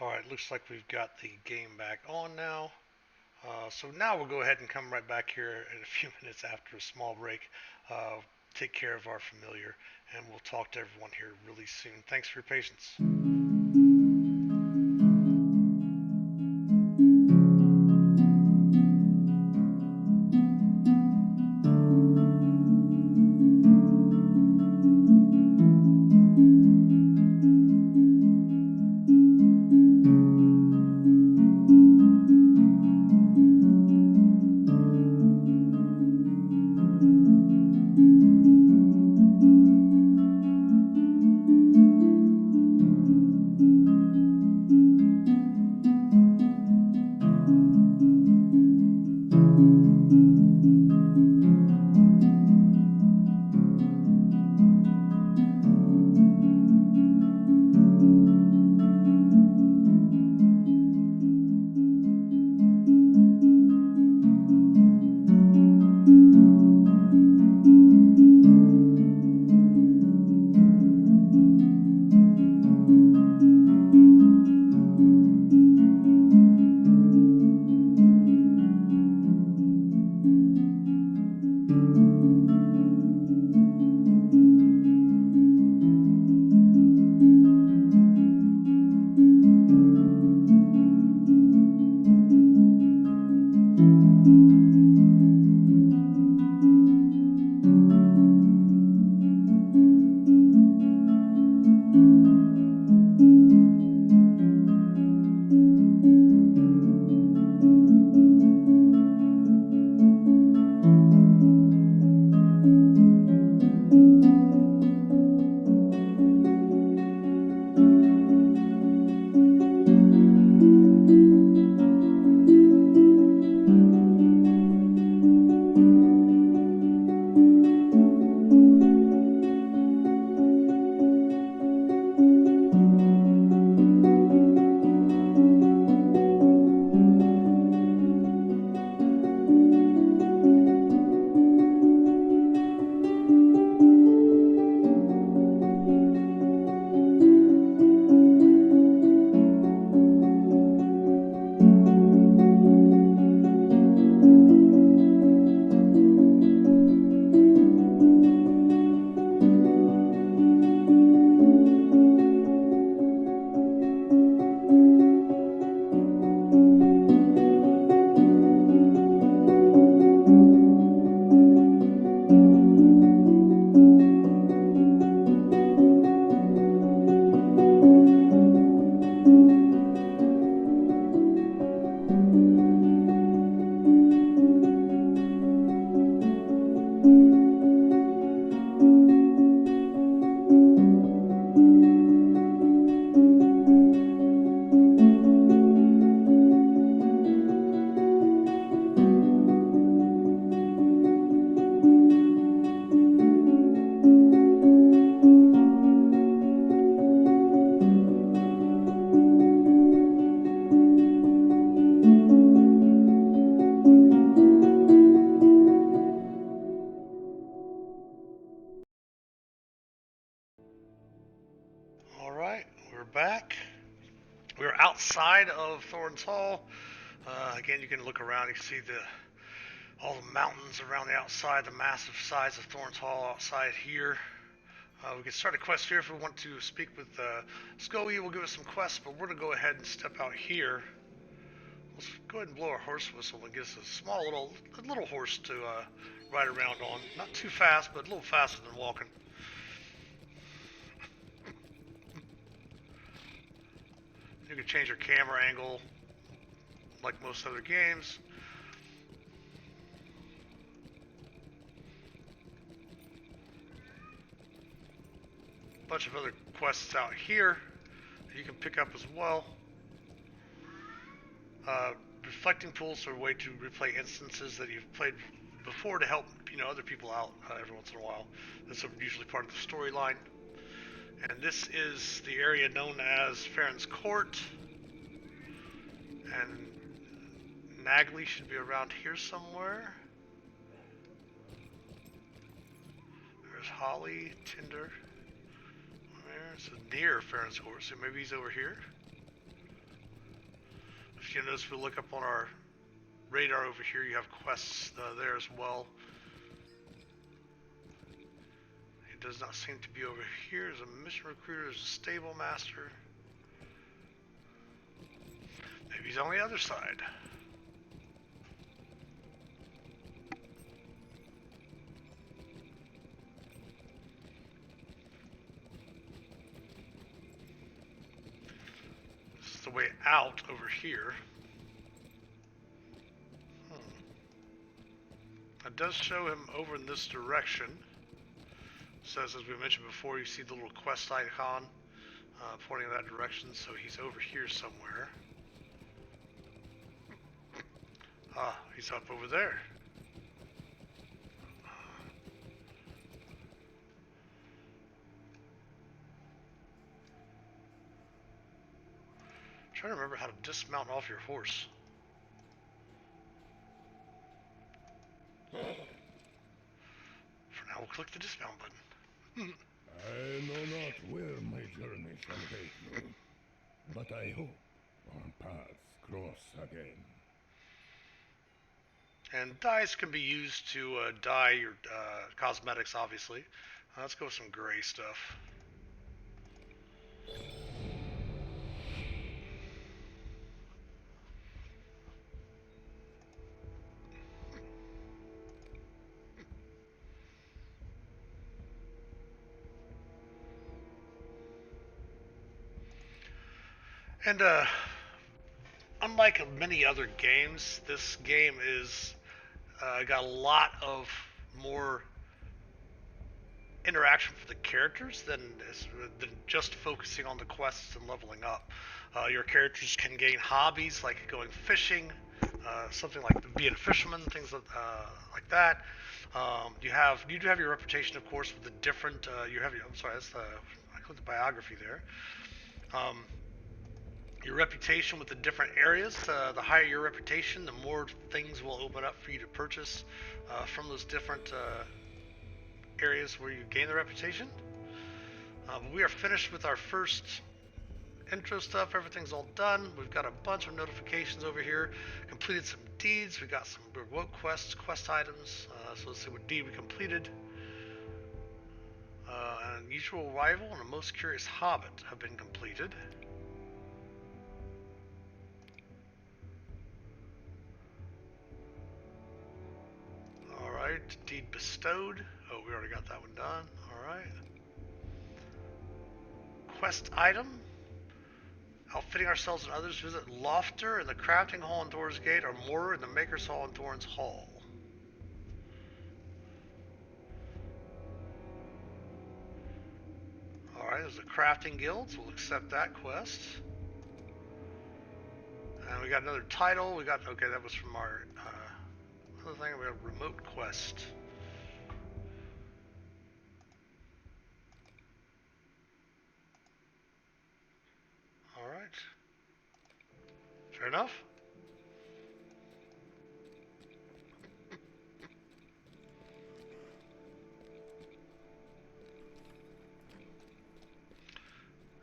Alright, looks like we've got the game back on now. So now we'll go ahead and come right back here in a few minutes after a small break. Take care of our familiar, and we'll talk to everyone here really soon. Thanks for your patience. outside of Thorns Hall. Again, you can look around. You can see all the mountains around the outside, the massive size of Thorns Hall outside here. We can start a quest here if we want to speak with Scully. Will give us some quests, but we're going to go ahead and step out here. Let's go ahead and blow our horse whistle and get us a small little horse to ride around on. Not too fast, but a little faster than walking. You can change your camera angle like most other games. Bunch of other quests out here that you can pick up as well. Reflecting pools are a way to replay instances that you've played before to help other people out every once in a while. That's usually part of the storyline. And this is the area known as Farron's Court. And Nagley should be around here somewhere. There's Holly, Tinder. So near Farron's Court, so maybe he's over here. If you notice, if we look up on our radar over here, you have quests there as well. He does not seem to be over here. There's a mission recruiter, there's a stable master. Maybe he's on the other side. The way out over here. It does show him over in this direction. It says, as we mentioned before, you see the little quest icon pointing in that direction, so he's over here somewhere. Ah, he's up over there. Trying to remember how to dismount off your horse. For now, we'll click the dismount button. I know not where my journey shall take me, but I hope our paths cross again. And dyes can be used to dye your cosmetics, obviously. Let's go with some gray stuff. And unlike many other games, this game is got a lot of more interaction for the characters than just focusing on the quests and leveling up. Your characters can gain hobbies like going fishing, something like being a fisherman, things like that. You do have your reputation, of course, with the different. I'm sorry, I clicked the biography there. Your reputation with the different areas. The higher your reputation, the more things will open up for you to purchase from those different areas where you gain the reputation. But we are finished with our first intro stuff. Everything's all done. We've got a bunch of notifications over here. Completed some deeds. We got some reward quests, quest items. So let's see what deed we completed. An unusual rival and a most curious hobbit have been completed. Alright, deed bestowed. Oh, we already got that one done. Alright. Quest item. Outfitting ourselves and others. Visit Lofter in the crafting hall in Thor's Gate or Moorer in the Maker's Hall in Thorn's Hall. Alright, there's the crafting guilds. We'll accept that quest. And we got another title. Okay, that was from our other thing. We have remote quest. Alright. Fair enough.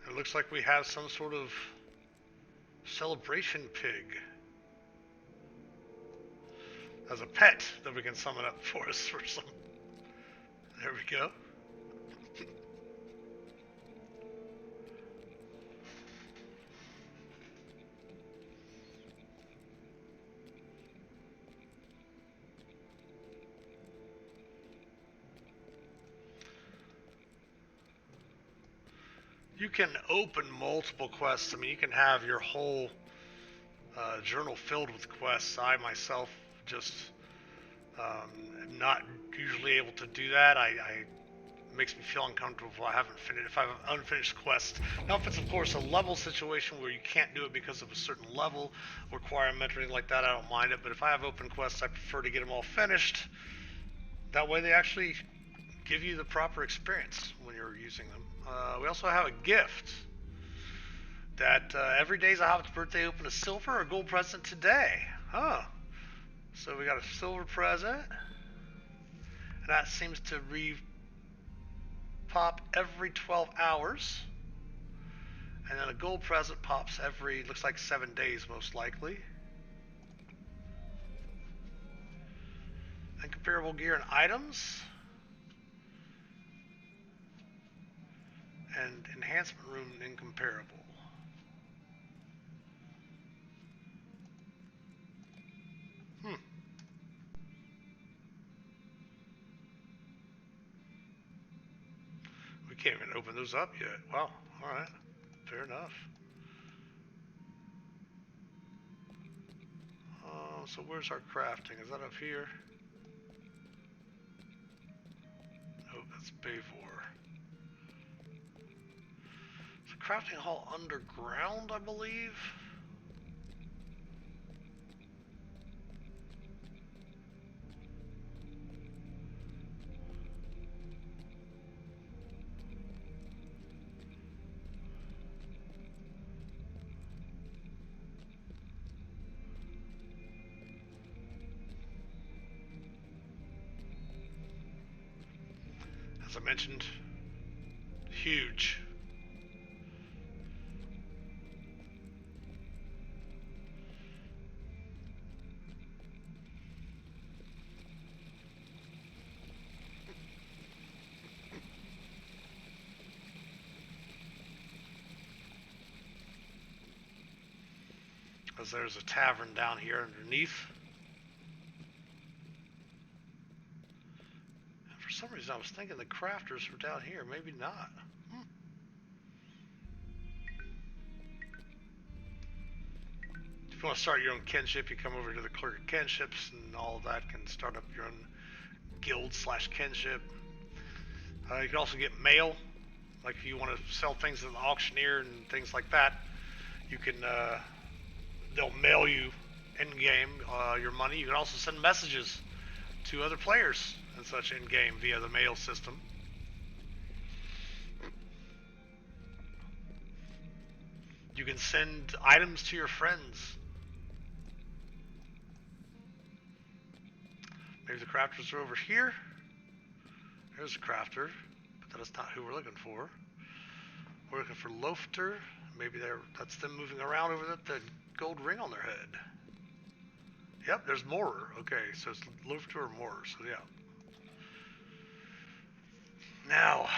It looks like we have some sort of celebration pig. As a pet that we can summon up for us for some. There we go. You can open multiple quests. I mean, you can have your whole journal filled with quests. I myself just am not usually able to do that. It makes me feel uncomfortable if I haven't finished. If I have an unfinished quest. Now, if it's of course a level situation where you can't do it because of a certain level requirement or anything like that, I don't mind it. But if I have open quests, I prefer to get them all finished. That way, they actually give you the proper experience when you're using them. We also have a gift that every day Zahab's birthday open a silver or gold present today. Huh. So we got a silver present. And that seems to pop every 12 hours. And then a gold present pops every, looks like 7 days most likely. And comparable gear and items. And enhancement room incomparable. We can't even open those up yet. Wow, alright. Fair enough. So where's our crafting? Is that up here? Oh, that's Bavor. Is the crafting hall underground, I believe? As I mentioned, huge. As there's a tavern down here underneath. For some reason, I was thinking the crafters were down here. Maybe not. If you want to start your own kinship, you come over to the Clerk of Kinships, and all of that can start up your own guild / kinship. You can also get mail. Like if you want to sell things to the auctioneer and things like that, you can. They'll mail you in game your money. You can also send messages to other players and such in game via the mail system. You can send items to your friends. Maybe the crafters are over here. There's a crafter, but that is not who we're looking for. We're looking for Lofter. Maybe that's them moving around over the gold ring on their head. Yep, there's Moorer. Okay, so it's Lofter or Moorer, so yeah. Now,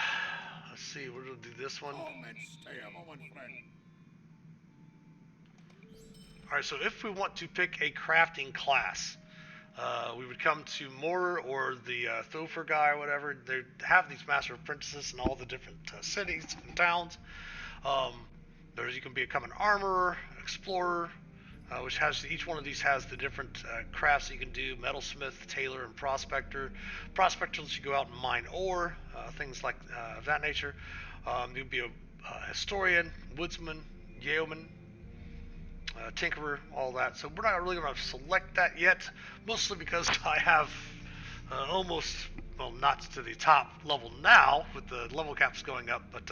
let's see, we're gonna do this one. Stay a moment, friend. Alright, so if we want to pick a crafting class, we would come to Moorer or the Thofer guy or whatever. They have these master apprentices in all the different cities and towns. You can become an armorer, explorer, which has each one of these has the different crafts that you can do: metalsmith, tailor, and prospector. Prospector lets you go out and mine ore, things like of that nature. You'd be a historian, woodsman, yeoman, tinkerer, all that. So we're not really going to select that yet, mostly because I have almost, well, not to the top level now with the level caps going up, but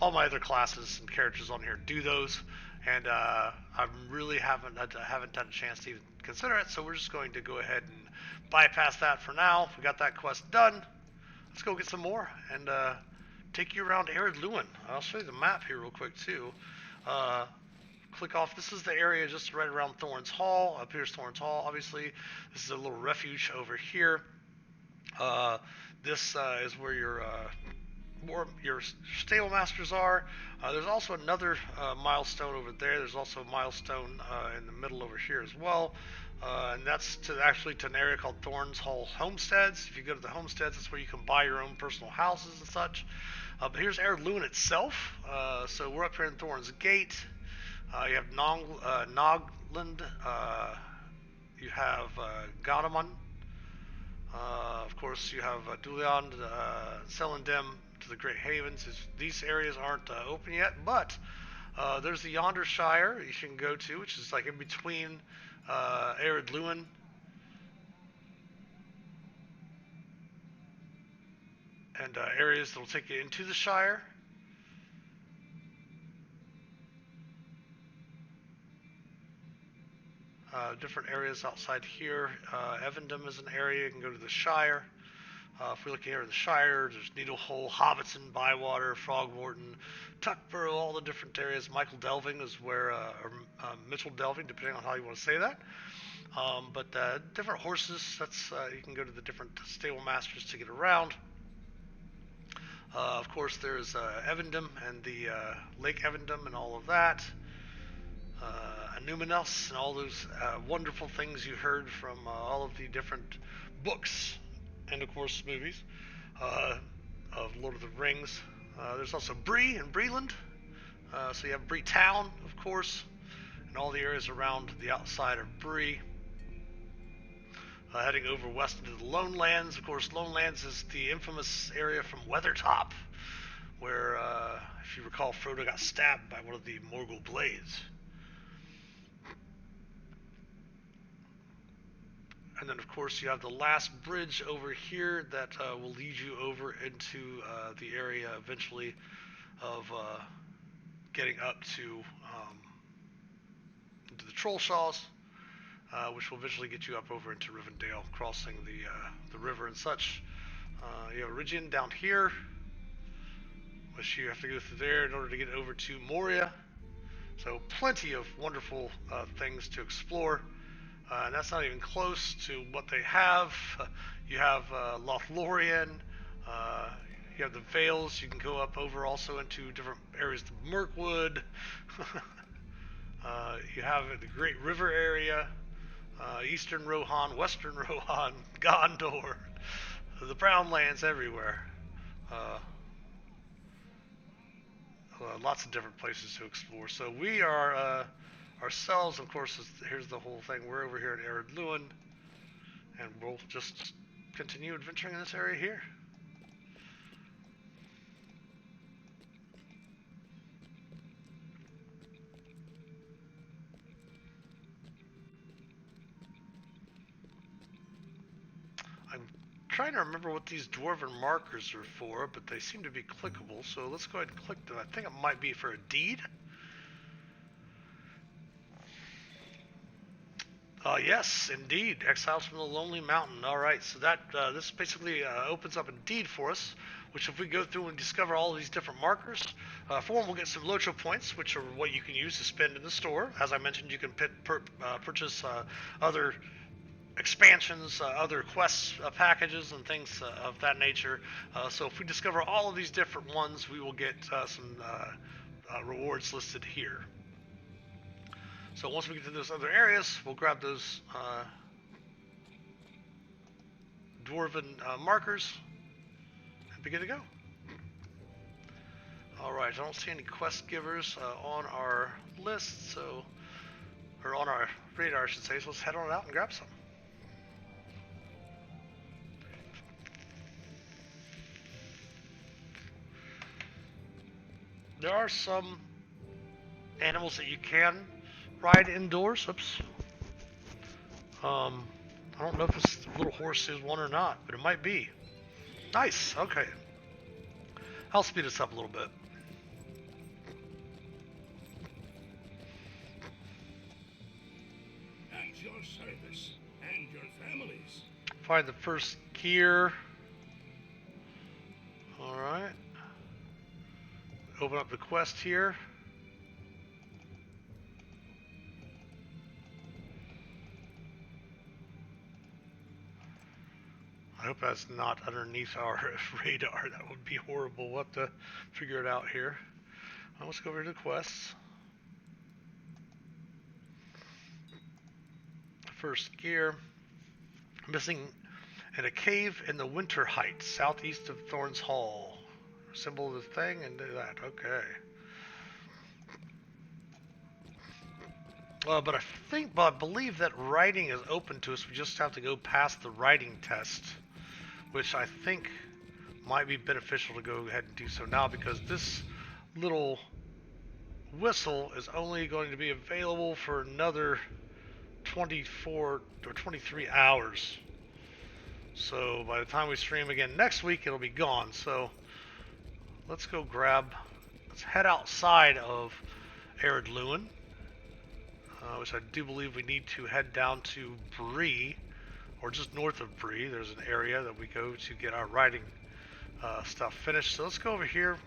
all my other classes and characters on here do those, and I really haven't done a chance to even consider it. So we're just going to go ahead and bypass that for now. We got that quest done. Let's go get some more and take you around Ered Luin. I'll show you the map here real quick too. click off. This is the area just right around Thorns Hall. Up here's Thorns Hall, obviously. This is a little refuge over here. This is where your stable masters are. There's also another milestone over there. There's also a milestone in the middle over here as well. And that's actually to an area called Thorns Hall Homesteads. If you go to the homesteads, that's where you can buy your own personal houses and such. But here's Ered Luin itself. So we're up here in Thorns Gate. You have Nogland. You have Gadaman. Of course, you have Dulion, Celandem to the Great Havens. These areas aren't open yet, but there's the Yonder Shire you can go to, which is like in between Ered Luin and areas that will take you into the Shire. Different areas outside here. Evendom is an area. You can go to the Shire. If we look here at the Shire, there's Needlehole, Hobbiton, Bywater, Frogmorton, Tuckborough, all the different areas. Michael Delving is where, or Mitchell Delving, depending on how you want to say that. But different horses, that's you can go to the different stable masters to get around. Of course, there's Evendom and the Lake Evendom and all of that. Numinous and all those wonderful things you heard from all of the different books and, of course, movies of Lord of the Rings. There's also Bree and Breeland. So you have Bree Town, of course, and all the areas around the outside of Bree. Heading over west into the Lone Lands. Of course, Lone Lands is the infamous area from Weathertop, where, if you recall, Frodo got stabbed by one of the Morgul blades. And then, of course, you have the last bridge over here that will lead you over into the area eventually of getting up to into the Trollshaws, which will eventually get you up over into Rivendell, crossing the river and such. You have Iridian down here, which you have to go through there in order to get over to Moria. So plenty of wonderful things to explore. And that's not even close to what they have. You have Lothlorien. You have the Vales. You can go up over also into different areas of Mirkwood. You have the Great River area, Eastern Rohan, Western Rohan, Gondor, the Brown Lands everywhere. Lots of different places to explore. So we are ourselves, of course, here's the whole thing. We're over here at Ered Luin, and we'll just continue adventuring in this area here. I'm trying to remember what these dwarven markers are for, but they seem to be clickable, so let's go ahead and click them. I think it might be for a deed. Yes, indeed. Exiles from the Lonely Mountain. All right, so that this basically opens up a deed for us, which if we go through and discover all of these different markers, for one, we'll get some Locho points, which are what you can use to spend in the store. As I mentioned, you can purchase other expansions, other quests, packages, and things of that nature. So if we discover all of these different ones, we will get some rewards listed here. So once we get to those other areas, we'll grab those dwarven markers and begin to go. Alright, I don't see any quest givers on our list, or on our radar I should say, so let's head on out and grab some. There are some animals that you can ride indoors. Oops. I don't know if this little horse is one or not, but it might be. Nice. Okay. I'll speed us up a little bit. At your service and your families. Find the first gear. Alright. Open up the quest here. I hope that's not underneath our radar. That would be horrible. We'll have to figure it out here. Well, let's go over to the quests. First gear. Missing in a cave in the Winter Heights, southeast of Thorns Hall. Symbol of the thing and do that. Okay. But I believe that writing is open to us. We just have to go past the writing test, which I think might be beneficial to go ahead and do so now, because this little whistle is only going to be available for another 24 or 23 hours. So by the time we stream again next week, it'll be gone. So let's head outside of Arid Lewin, which I do believe we need to head down to Bree, or just north of Bree. There's an area that we go to get our writing stuff finished. So let's go over here.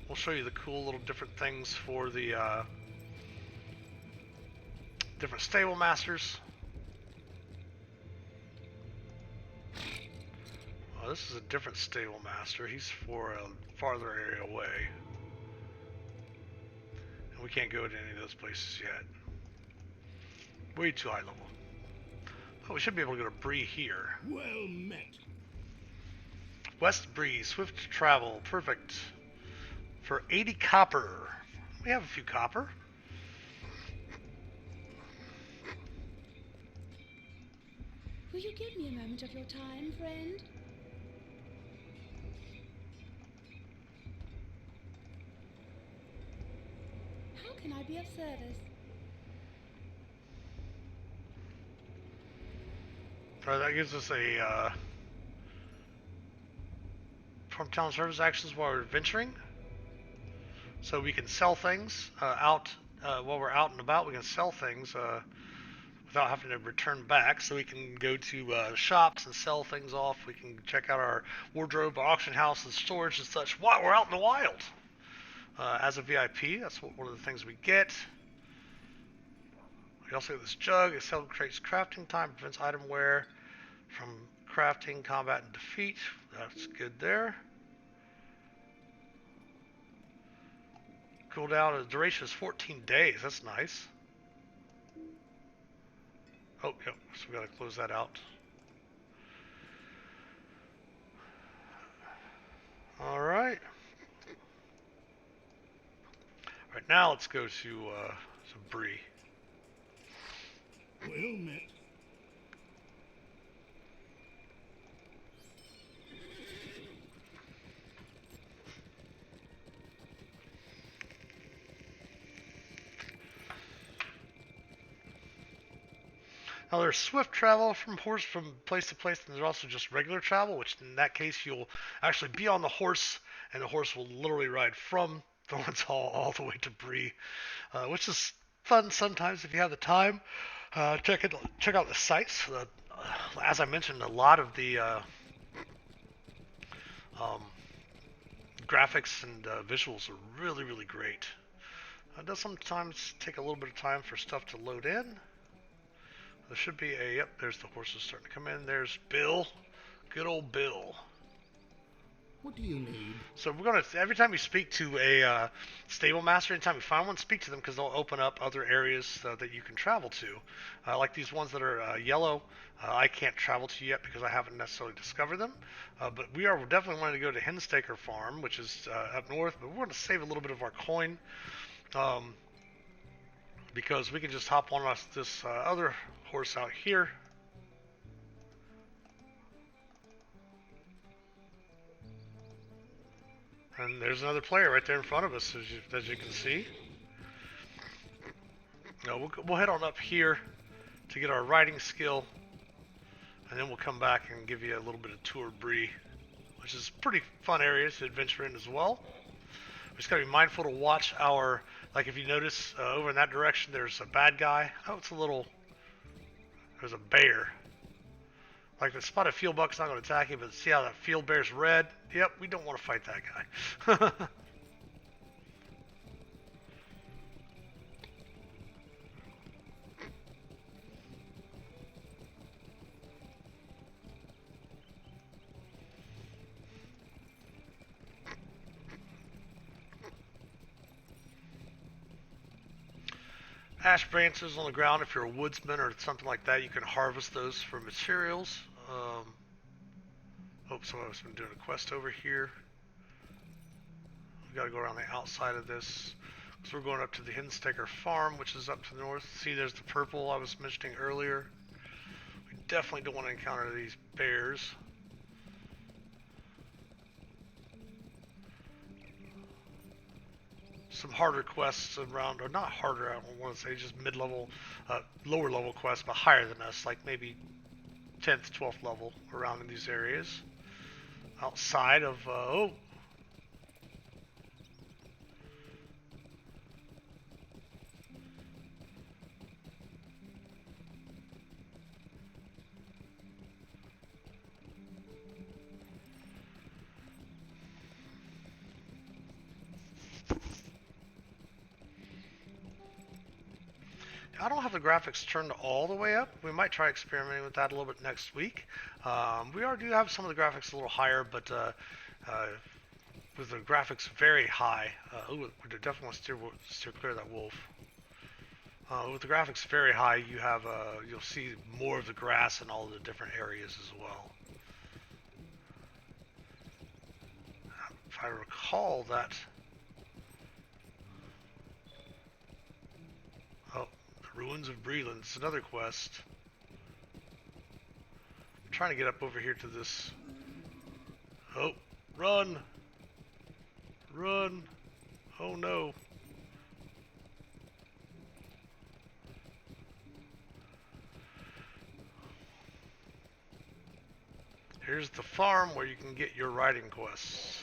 We'll show you the cool little different things for the different stable masters. Oh, this is a different stable master. He's for a farther area away. And we can't go to any of those places yet. Way too high level. Oh, we should be able to go to Bree here. Well met. West Bree, swift travel, perfect. For 80 copper. We have a few copper. Will you give me a moment of your time, friend? How can I be of service? Alright, that gives us a from town service actions while we're adventuring. So we can sell things out while we're out and about. We can sell things without having to return back. So we can go to shops and sell things off. We can check out our wardrobe, our auction house, and storage and such while we're out in the wild. As a VIP, that's one of the things we get. We also get this jug. It celebrates crafting time, prevents item wear from crafting, combat, and defeat. That's good there. Cooldown, the duration is 14 days. That's nice. Oh, yep. So we gotta close that out. All right. Right now, let's go to some Bree. Well met. Now there's swift travel from place to place, and there's also just regular travel, which in that case you'll actually be on the horse, and the horse will literally ride from Thorns Hall all the way to Bree, which is fun sometimes if you have the time. Check out the sites. As I mentioned, a lot of the graphics and visuals are really, really great. It does sometimes take a little bit of time for stuff to load in. There should be yep, there's the horses starting to come in. There's Bill. Good old Bill. What do you need? So we're going to, every time you speak to a stable master, anytime you find one, speak to them, because they'll open up other areas that you can travel to. Like these ones that are yellow, I can't travel to yet because I haven't necessarily discovered them. But we are definitely wanting to go to Henstaker Farm, which is up north, but we're going to save a little bit of our coin. Because we can just hop on this other horse out here. And there's another player right there in front of us, as you can see. Now we'll head on up here to get our riding skill, and then we'll come back and give you a little bit of tour Bree, which is a pretty fun area to adventure in as well. We just gotta be mindful to watch our, like if you notice over in that direction there's a bad guy. Oh, there's a bear. Like the spotted field buck's not gonna attack you, but see how that field bear's red? Yep, we don't want to fight that guy. ash branches on the ground. If you're a woodsman or something like that, you can harvest those for materials. Oh, someone's been doing a quest over here. We gotta go around the outside of this. So we're going up to the Hinstaker Farm, which is up to the north. See, there's the purple I was mentioning earlier. We definitely don't want to encounter these bears. Some harder quests around, or not harder, I don't want to say, just mid-level, lower level quests, but higher than us, like maybe 10th, 12th level around in these areas. Outside of, oh. I don't have the graphics turned all the way up. We might try experimenting with that a little bit next week. We do have some of the graphics a little higher, but with the graphics very high, we definitely want to steer clear of that wolf. With the graphics very high, you have you'll see more of the grass in all of the different areas as well. If I recall that. Oh. Ruins of Breland. It's another quest. I'm trying to get up over here to this. Oh, run! Run! Oh no. Here's the farm where you can get your riding quests.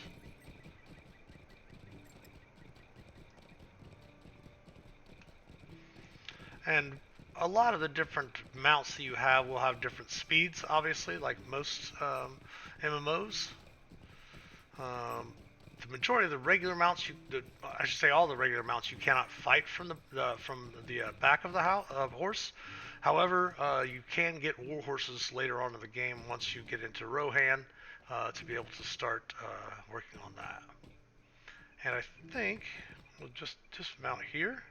And a lot of the different mounts that you have will have different speeds, obviously, like most MMOs. The majority of the regular mounts, I should say all the regular mounts, you cannot fight from the back of the horse. However, you can get war horses later on in the game once you get into Rohan to be able to start working on that. And I think we'll just dismount here.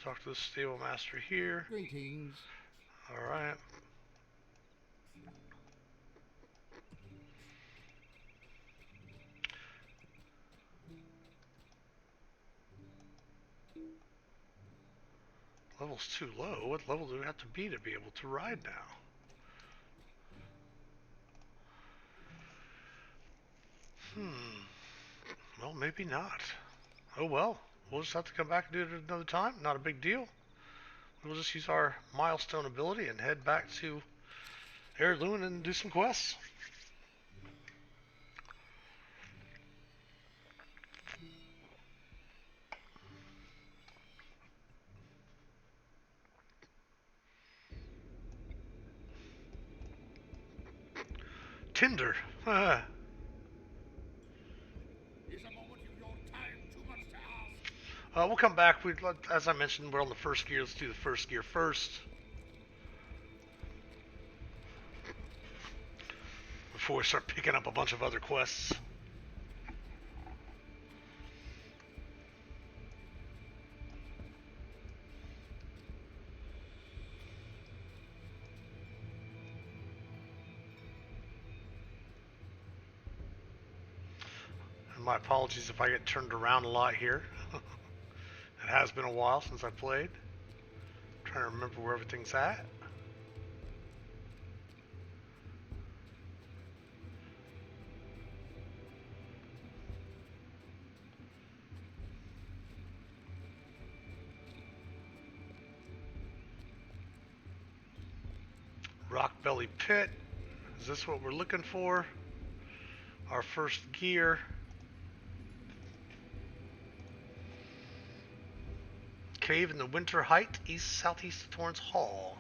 Talk to the stable master here. Greetings. All right. Level's too low. What level do we have to be able to ride now? Well, maybe not. Oh well. We'll just have to come back and do it another time. Not a big deal. We'll just use our milestone ability and head back to Heirloom and do some quests. Tinder. We'll come back. As I mentioned, we're on the first gear. Let's do the first gear first. Before we start picking up a bunch of other quests. And my apologies if I get turned around a lot here. It has been a while since I played. I'm trying to remember where everything's at. Rockbelly Pit. Is this what we're looking for? Our first gear. Cave in the Winter Height, southeast of Torrance Hall.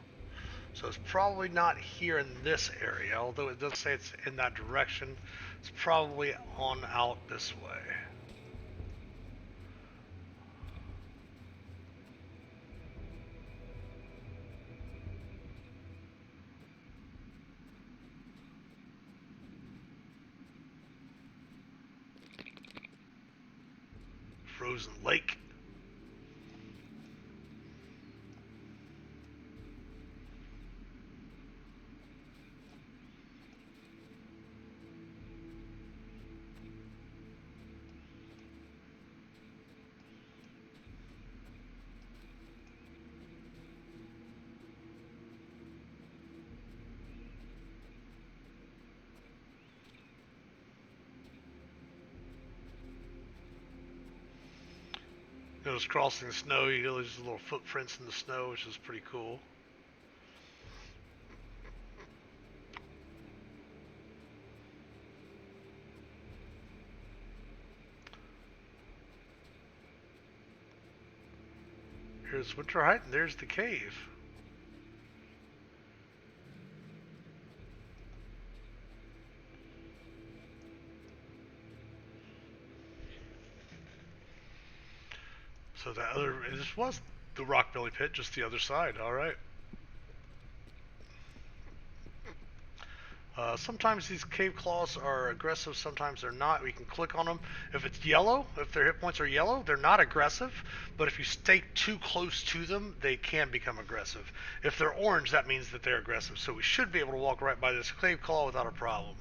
So it's probably not here in this area, although it does say it's in that direction. It's probably on out this way. frozen lake. Notice crossing the snow, you know, there's little footprints in the snow, which is pretty cool. Here's Winterheight, and there's the cave. So this was the Rockbelly Pit, just the other side. All right. Sometimes these cave claws are aggressive, sometimes they're not. We can click on them. If it's yellow, if their hit points are yellow, they're not aggressive. But if you stay too close to them, they can become aggressive. If they're orange, that means that they're aggressive. So we should be able to walk right by this cave claw without a problem.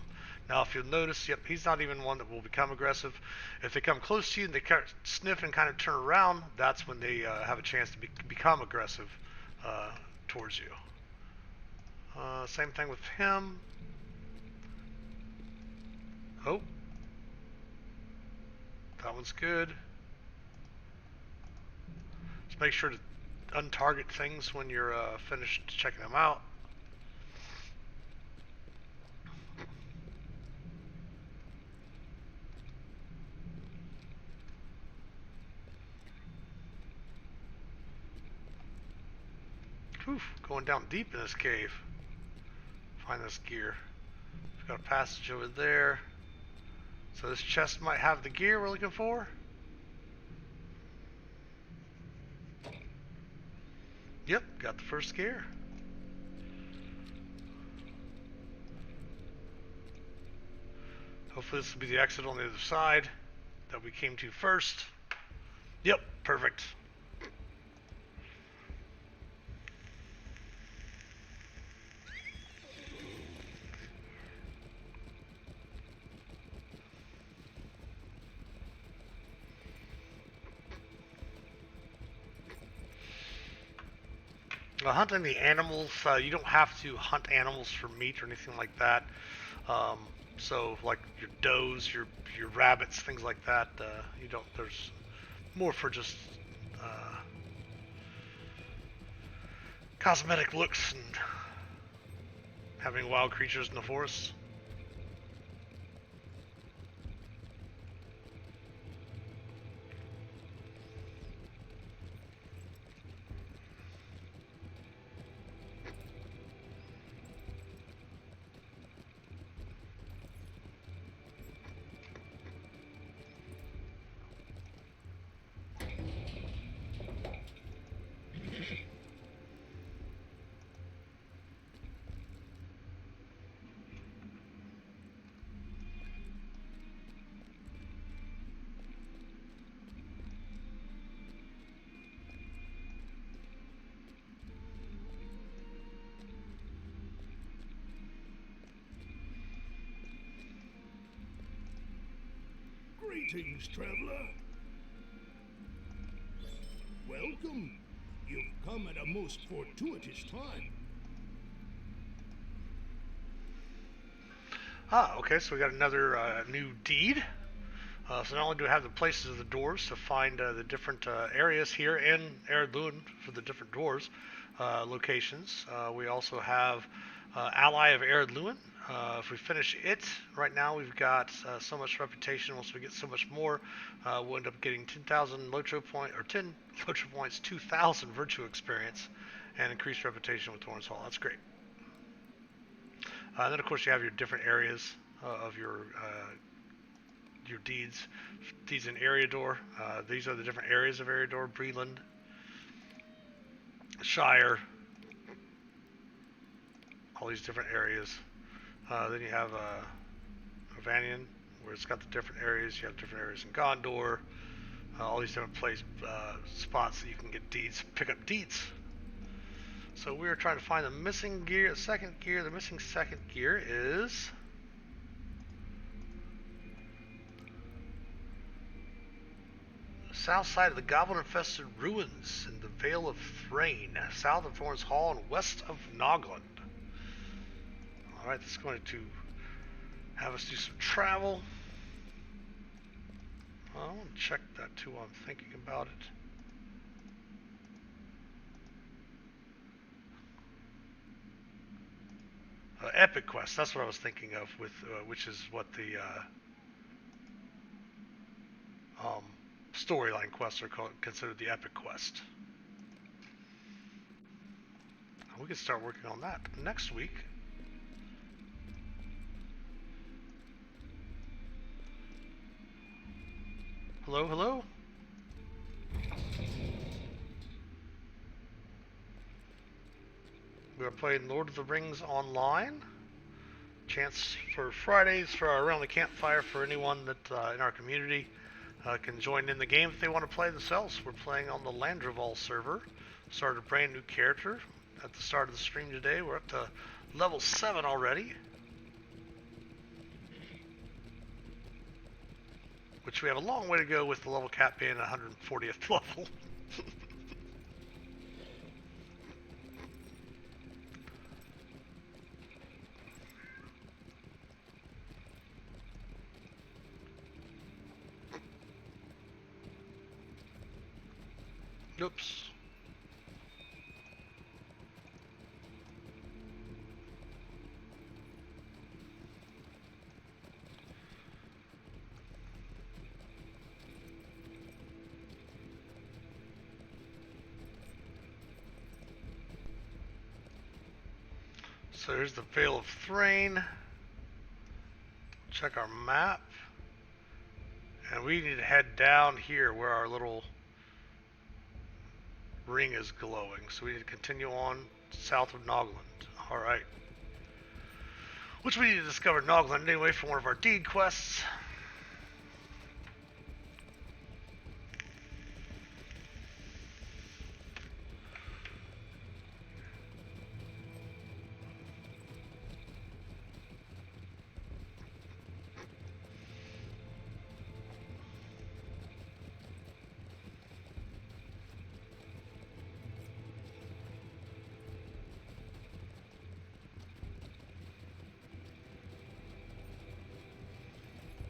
Now, if you'll notice, yep, he's not even one that will become aggressive. If they come close to you and they sniff and kind of turn around, that's when they have a chance to become aggressive towards you. Same thing with him. Oh, that one's good. Just make sure to untarget things when you're finished checking them out. Whew, going down deep in this cave. Find this gear. We've got a passage over there. So this chest might have the gear we're looking for. Yep, got the first gear. Hopefully this will be the exit on the other side that we came to first. Yep, perfect. Hunting the animals, you don't have to hunt animals for meat or anything like that. So like your does, your rabbits, things like that, you don't. There's more for just cosmetic looks and having wild creatures in the forest. Greetings, traveler. Welcome. You've come at a most fortuitous time. Okay, so we got another new deed. So not only do we have the places of the dwarves to find the different areas here in Ered Luin for the different dwarves locations, we also have Ally of Ered Luin. If we finish it, right now we've got so much reputation. Once we get so much more, we'll end up getting 10,000 Lotro point or 10 Lotro points, 2,000 virtue experience, and increased reputation with Thorns Hall. That's great. And then of course you have your different areas of your deeds. Deeds in Eriador. These are the different areas of Eriador: Breland, Shire, all these different areas. Then you have Vanian, where it's got the different areas. You have different areas in Gondor, all these different spots that you can get deeds, pick up deeds. So we are trying to find the missing gear, the second gear. The missing second gear is south side of the goblin-infested ruins in the Vale of Thrain, south of Thorns Hall and west of Nogland. Alright, this is going to have us do some travel. I want to check that too while I'm thinking about it. Epic Quest, that's what I was thinking of, with which is what the storyline quests are considered the Epic Quest. We can start working on that next week. Hello, hello? We are playing Lord of the Rings Online. Chance for Fridays for our Around the Campfire for anyone that in our community can join in the game if they want to play themselves. We're playing on the Landroval server. Started a brand new character at the start of the stream today. We're up to level 7 already. Which we have a long way to go with the level cap being 140th level. Oops. So here's the Vale of Thrain. Check our map. And we need to head down here where our little ring is glowing. So we need to continue on south of Nogland. Alright. Which we need to discover Nogland anyway for one of our deed quests.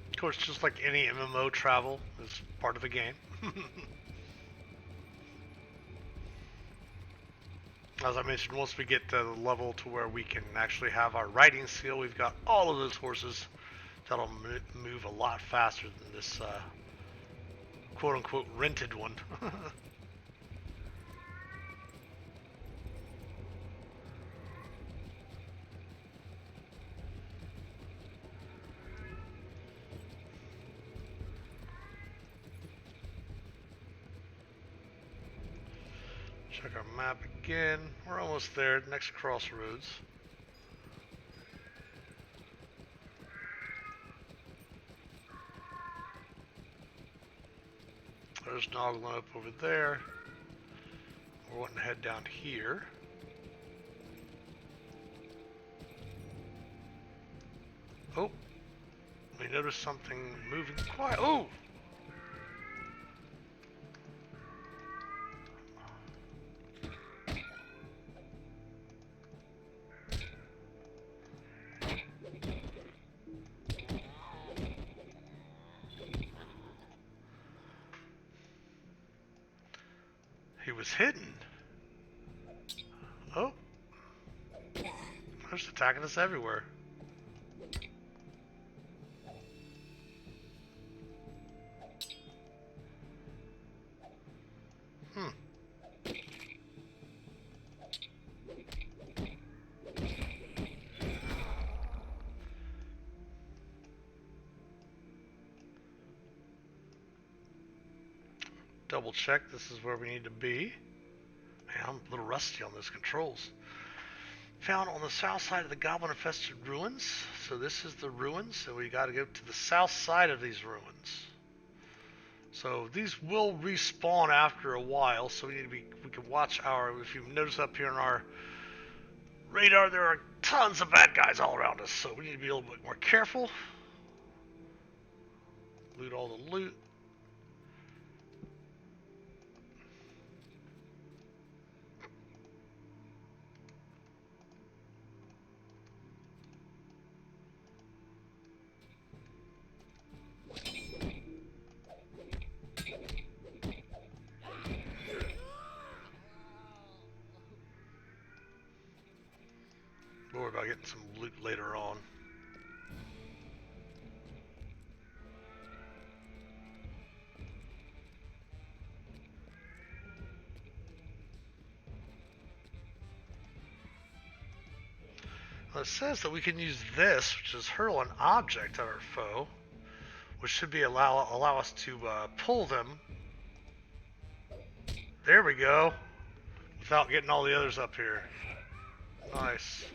Of course, just like any MMO, travel is part of the game. As I mentioned, once we get to the level to where we can actually have our riding skill, we've got all of those horses that'll move a lot faster than this quote-unquote rented one. Check our map again. We're almost there, next crossroads. There's Nogland up over there. We're wanting to head down here. Oh, we noticed something moving quiet. Oh! He was hidden. Oh. They're just attacking us everywhere. Double check this is where we need to be. Man, I'm a little rusty on those controls. Found on the south side of the goblin-infested ruins. So this is the ruins, so we got to go to the south side of these ruins. So these will respawn after a while, so we can watch our, if you notice up here on our radar, there are tons of bad guys all around us, so we need to be a little bit more careful. Loot all the loot. We'll worry about getting some loot later on. Well, it says that we can use this, which is hurl an object at our foe, which should be allow us to pull them. There we go. Without getting all the others up here. Nice.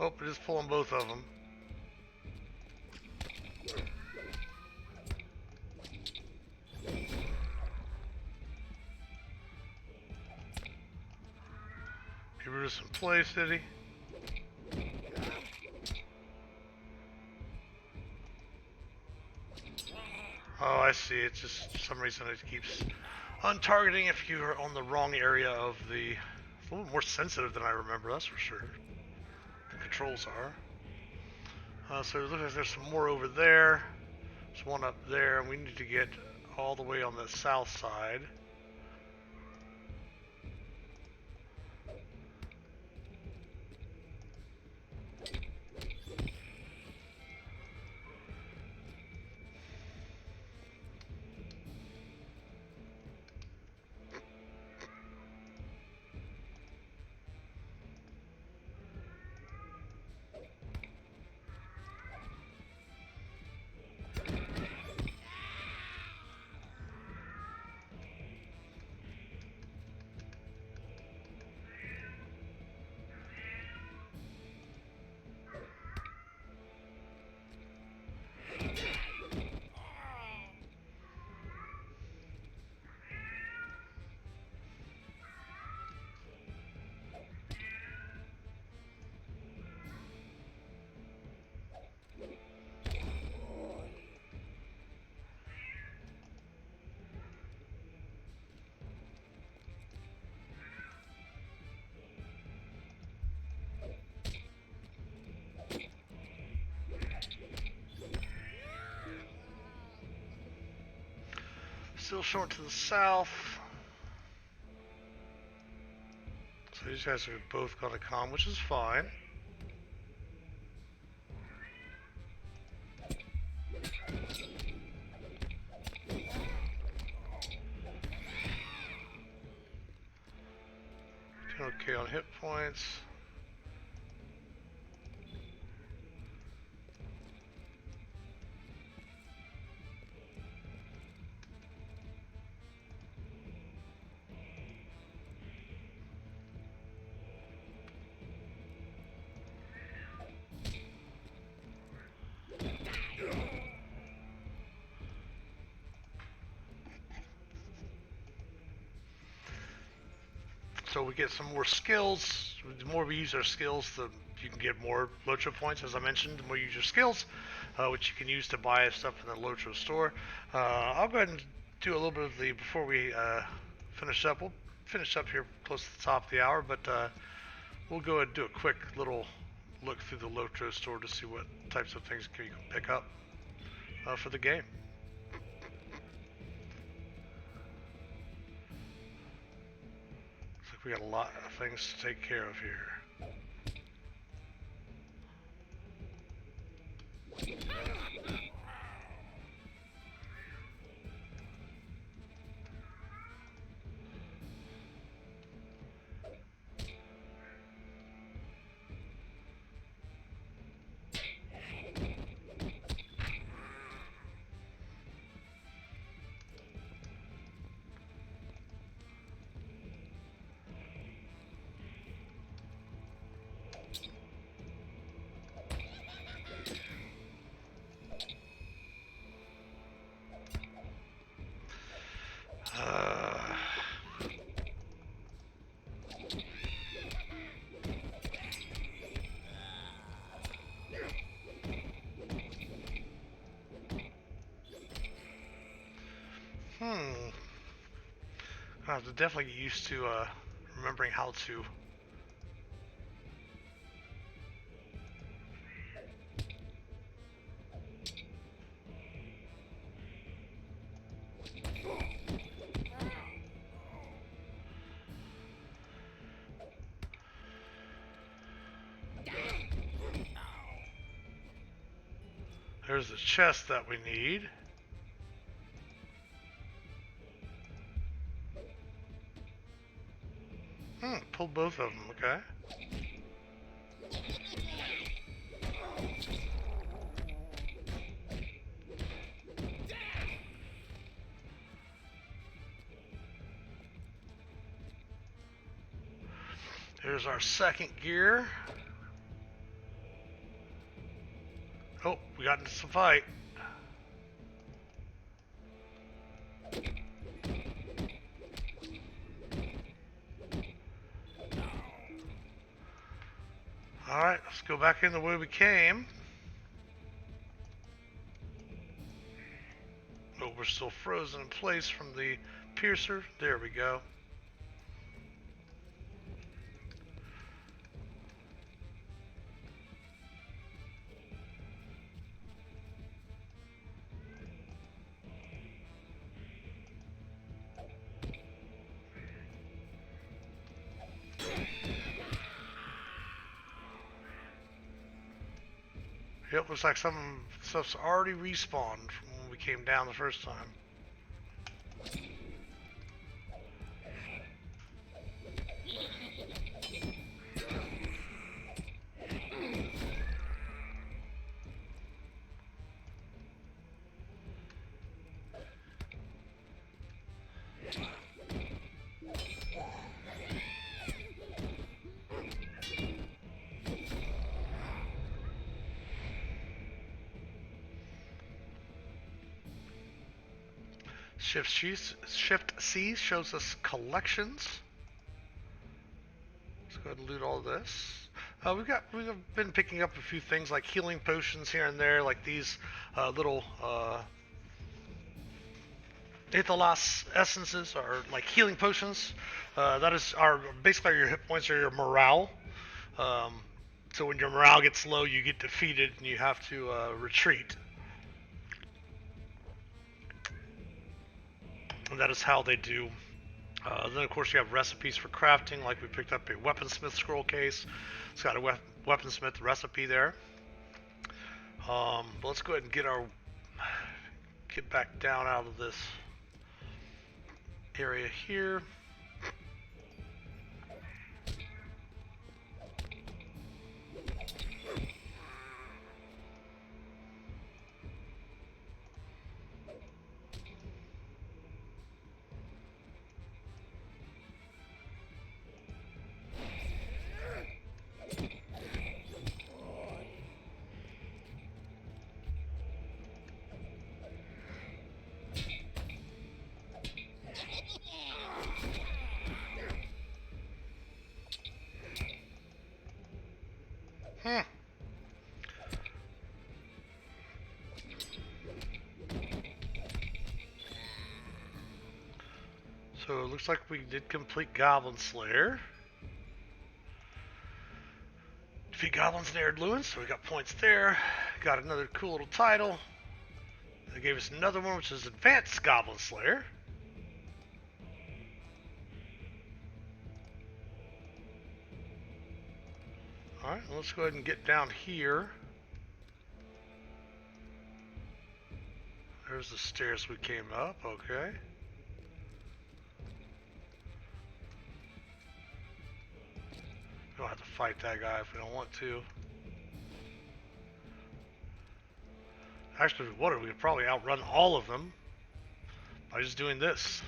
Oh, it is pulling both of them. He was in place, did he? Oh, I see. It's just for some reason it keeps untargeting if you're on the wrong area of the... It's a little more sensitive than I remember, that's for sure. The controls are. So it looks like there's some more over there. There's one up there, and we need to get all the way on the south side. Still short to the south. So these guys are both gonna come, which is fine. Doing okay on hit points. So we get some more skills. The more we use our skills, the you can get more Lotro points, as I mentioned. The more you use your skills, which you can use to buy stuff in the Lotro store. I'll go ahead and do a little bit of the, before we finish up. We'll finish up here close to the top of the hour, but we'll go ahead and do a quick little look through the Lotro store to see what types of things you can pick up for the game. We got a lot of things to take care of here. I have to definitely get used to remembering how to. There's the chest that we need. Pull both of them, okay. There's our second gear. Oh, we got into some fight. Alright, let's go back in the way we came. Oh, we're still frozen in place from the piercer. There we go. Yep, looks like some stuff's already respawned from when we came down the first time. Shift C shows us collections. Let's go ahead and loot all this. We've been picking up a few things like healing potions here and there, like these little Aethalos essences, or like healing potions. That is basically your hit points or your morale. So when your morale gets low, you get defeated and you have to retreat. And that is how they do. Then of course you have recipes for crafting, like we picked up a weaponsmith scroll case. It's got a weaponsmith recipe there. But let's go ahead and get back down out of this area here. So it looks like we did complete Goblin Slayer. Defeat Goblins in Arid Luins, so we got points there. Got another cool little title. They gave us another one, which is Advanced Goblin Slayer. Alright, let's go ahead and get down here. There's the stairs we came up, okay. We don't have to fight that guy if we don't want to. Actually, if we wanted, we could probably outrun all of them by just doing this.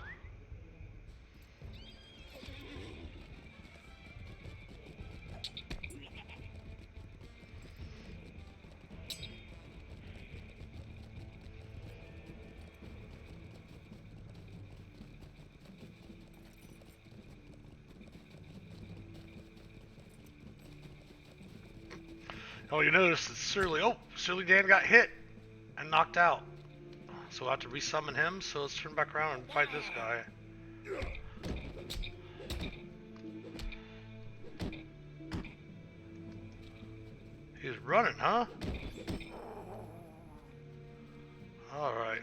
Oh, you notice that Surly Dan got hit and knocked out. So we'll have to resummon him, so let's turn back around and fight this guy. He's running, huh? Alright.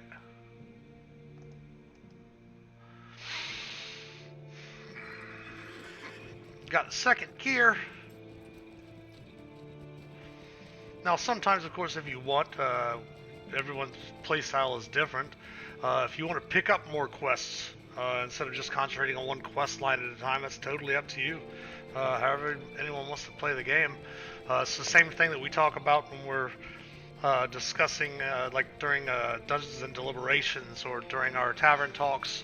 Got the second gear. Now, sometimes, of course, if you want, everyone's playstyle is different. If you want to pick up more quests, instead of just concentrating on one quest line at a time, that's totally up to you. However anyone wants to play the game. It's the same thing that we talk about when we're discussing, like during Dungeons and Deliberations or during our tavern talks.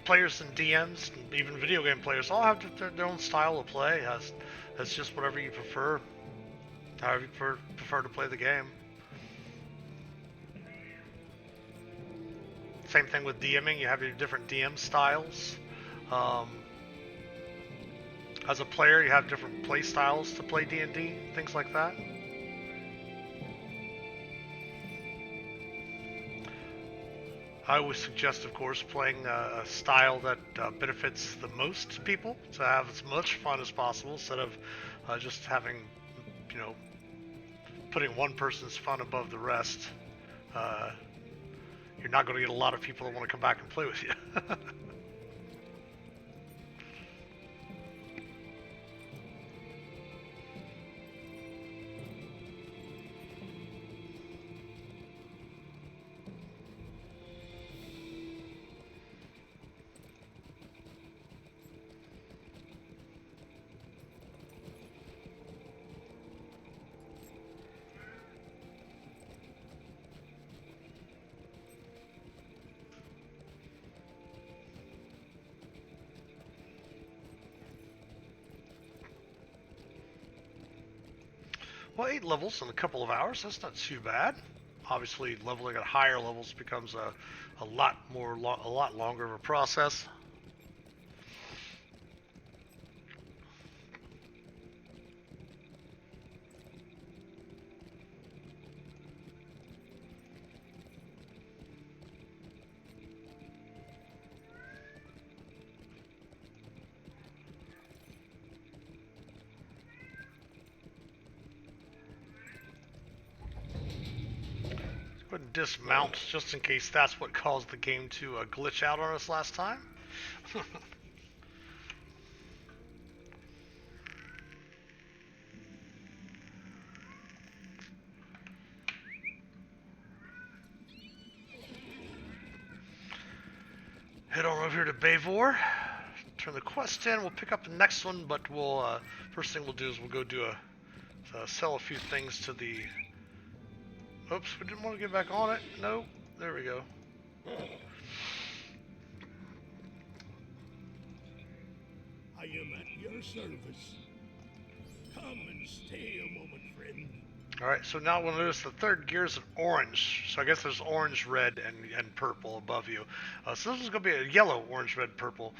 Players and DMs, and even video game players, all have their own style of play. It's just whatever you prefer, however you prefer to play the game. Same thing with DMing, you have your different DM styles. As a player, you have different play styles to play D&D, things like that. I always suggest, of course, playing a style that benefits the most people, to have as much fun as possible, instead of just having, you know, putting one person's fun above the rest. You're not going to get a lot of people that want to come back and play with you. Well, 8 levels in a couple of hours, that's not too bad. Obviously, leveling at higher levels becomes a lot longer of a process. Go ahead and dismount, just in case that's what caused the game to glitch out on us last time. Head on over here to Bavor, turn the quest in, we'll pick up the next one, but we'll, first thing we'll do is we'll go do sell a few things to the... Oops, we didn't want to get back on it. Nope. There we go. I am at your service. Come and stay a moment, friend. Alright, so now we'll notice the third gear is an orange. So I guess there's orange, red, and purple above you. So this is going to be a yellow, orange, red, purple.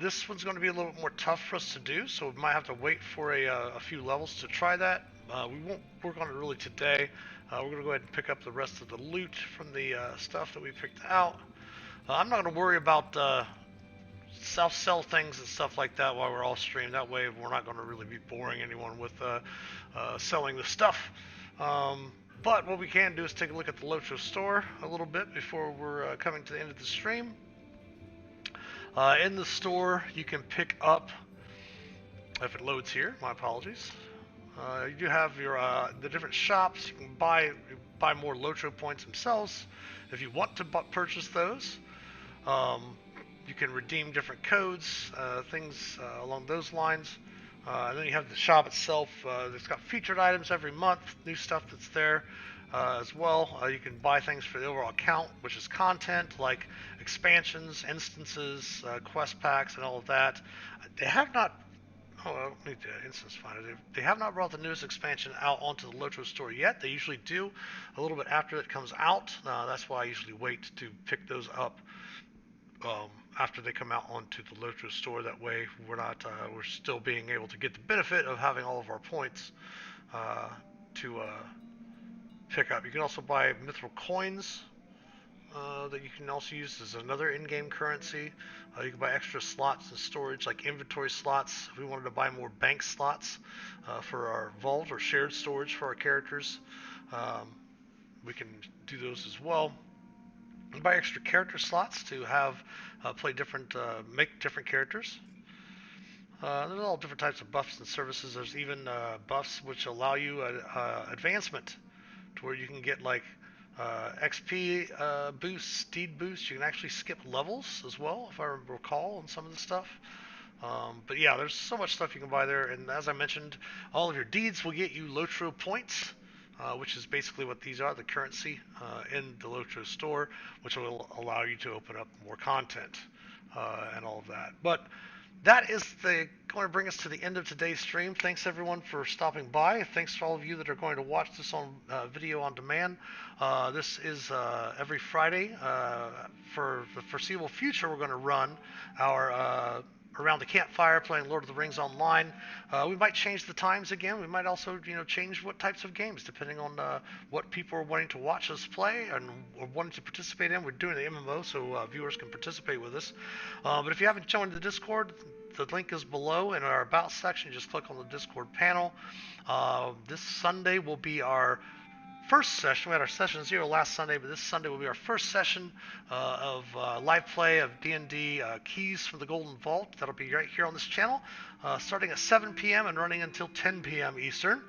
This one's going to be a little bit more tough for us to do, so we might have to wait for a few levels to try that. We won't work on it really today. We're going to go ahead and pick up the rest of the loot from the stuff that we picked out. I'm not going to worry about sell things and stuff like that while we're all streamed. That way we're not going to really be boring anyone with selling the stuff. But what we can do is take a look at the Lotro store a little bit before we're coming to the end of the stream. In the store you can pick up, if it loads here, my apologies. You do have your the different shops. You can buy more Lotro points themselves if you want to purchase those. You can redeem different codes, things along those lines. And then you have the shop itself. It's got featured items every month, new stuff that's there as well. You can buy things for the overall account, which is content like expansions, instances, quest packs, and all of that. They have not... Oh, I don't need the instance finder. They have not brought the newest expansion out onto the Lotro store yet. They usually do a little bit after it comes out. That's why I usually wait to pick those up after they come out onto the Lotro store. That way we're still being able to get the benefit of having all of our points to pick up. You can also buy mithril coins that you can also use as another in-game currency. You can buy extra slots and storage, like inventory slots. If we wanted to buy more bank slots for our vault or shared storage for our characters, um, we can do those as well. You buy extra character slots to have play different, make different characters. There's all different types of buffs and services. There's even buffs which allow you advancement to where you can get like XP boosts, steed boosts. You can actually skip levels as well, if I recall, on some of the stuff. But yeah, there's so much stuff you can buy there. And as I mentioned, all of your deeds will get you Lotro points, which is basically what these are, the currency in the Lotro store, which will allow you to open up more content and all of that. But that is going to bring us to the end of today's stream. Thanks everyone for stopping by. Thanks to all of you that are going to watch this on video on demand. This is every Friday. For the foreseeable future, we're going to run our around the campfire playing Lord of the Rings online. We might change the times again. We might also, change what types of games depending on what people are wanting to watch us play and or wanting to participate in. We're doing the MMO, so viewers can participate with us. But if you haven't joined the Discord, the link is below in our About section. Just click on the Discord panel. This Sunday will be our first session. We had our session 0 last Sunday, but this Sunday will be our first session of live play of D&D Keys from the Golden Vault. That'll be right here on this channel, starting at 7 p.m. and running until 10 p.m. Eastern.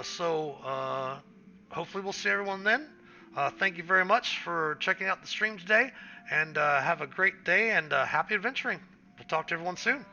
So hopefully we'll see everyone then. Thank you very much for checking out the stream today, and have a great day and happy adventuring. We'll talk to everyone soon.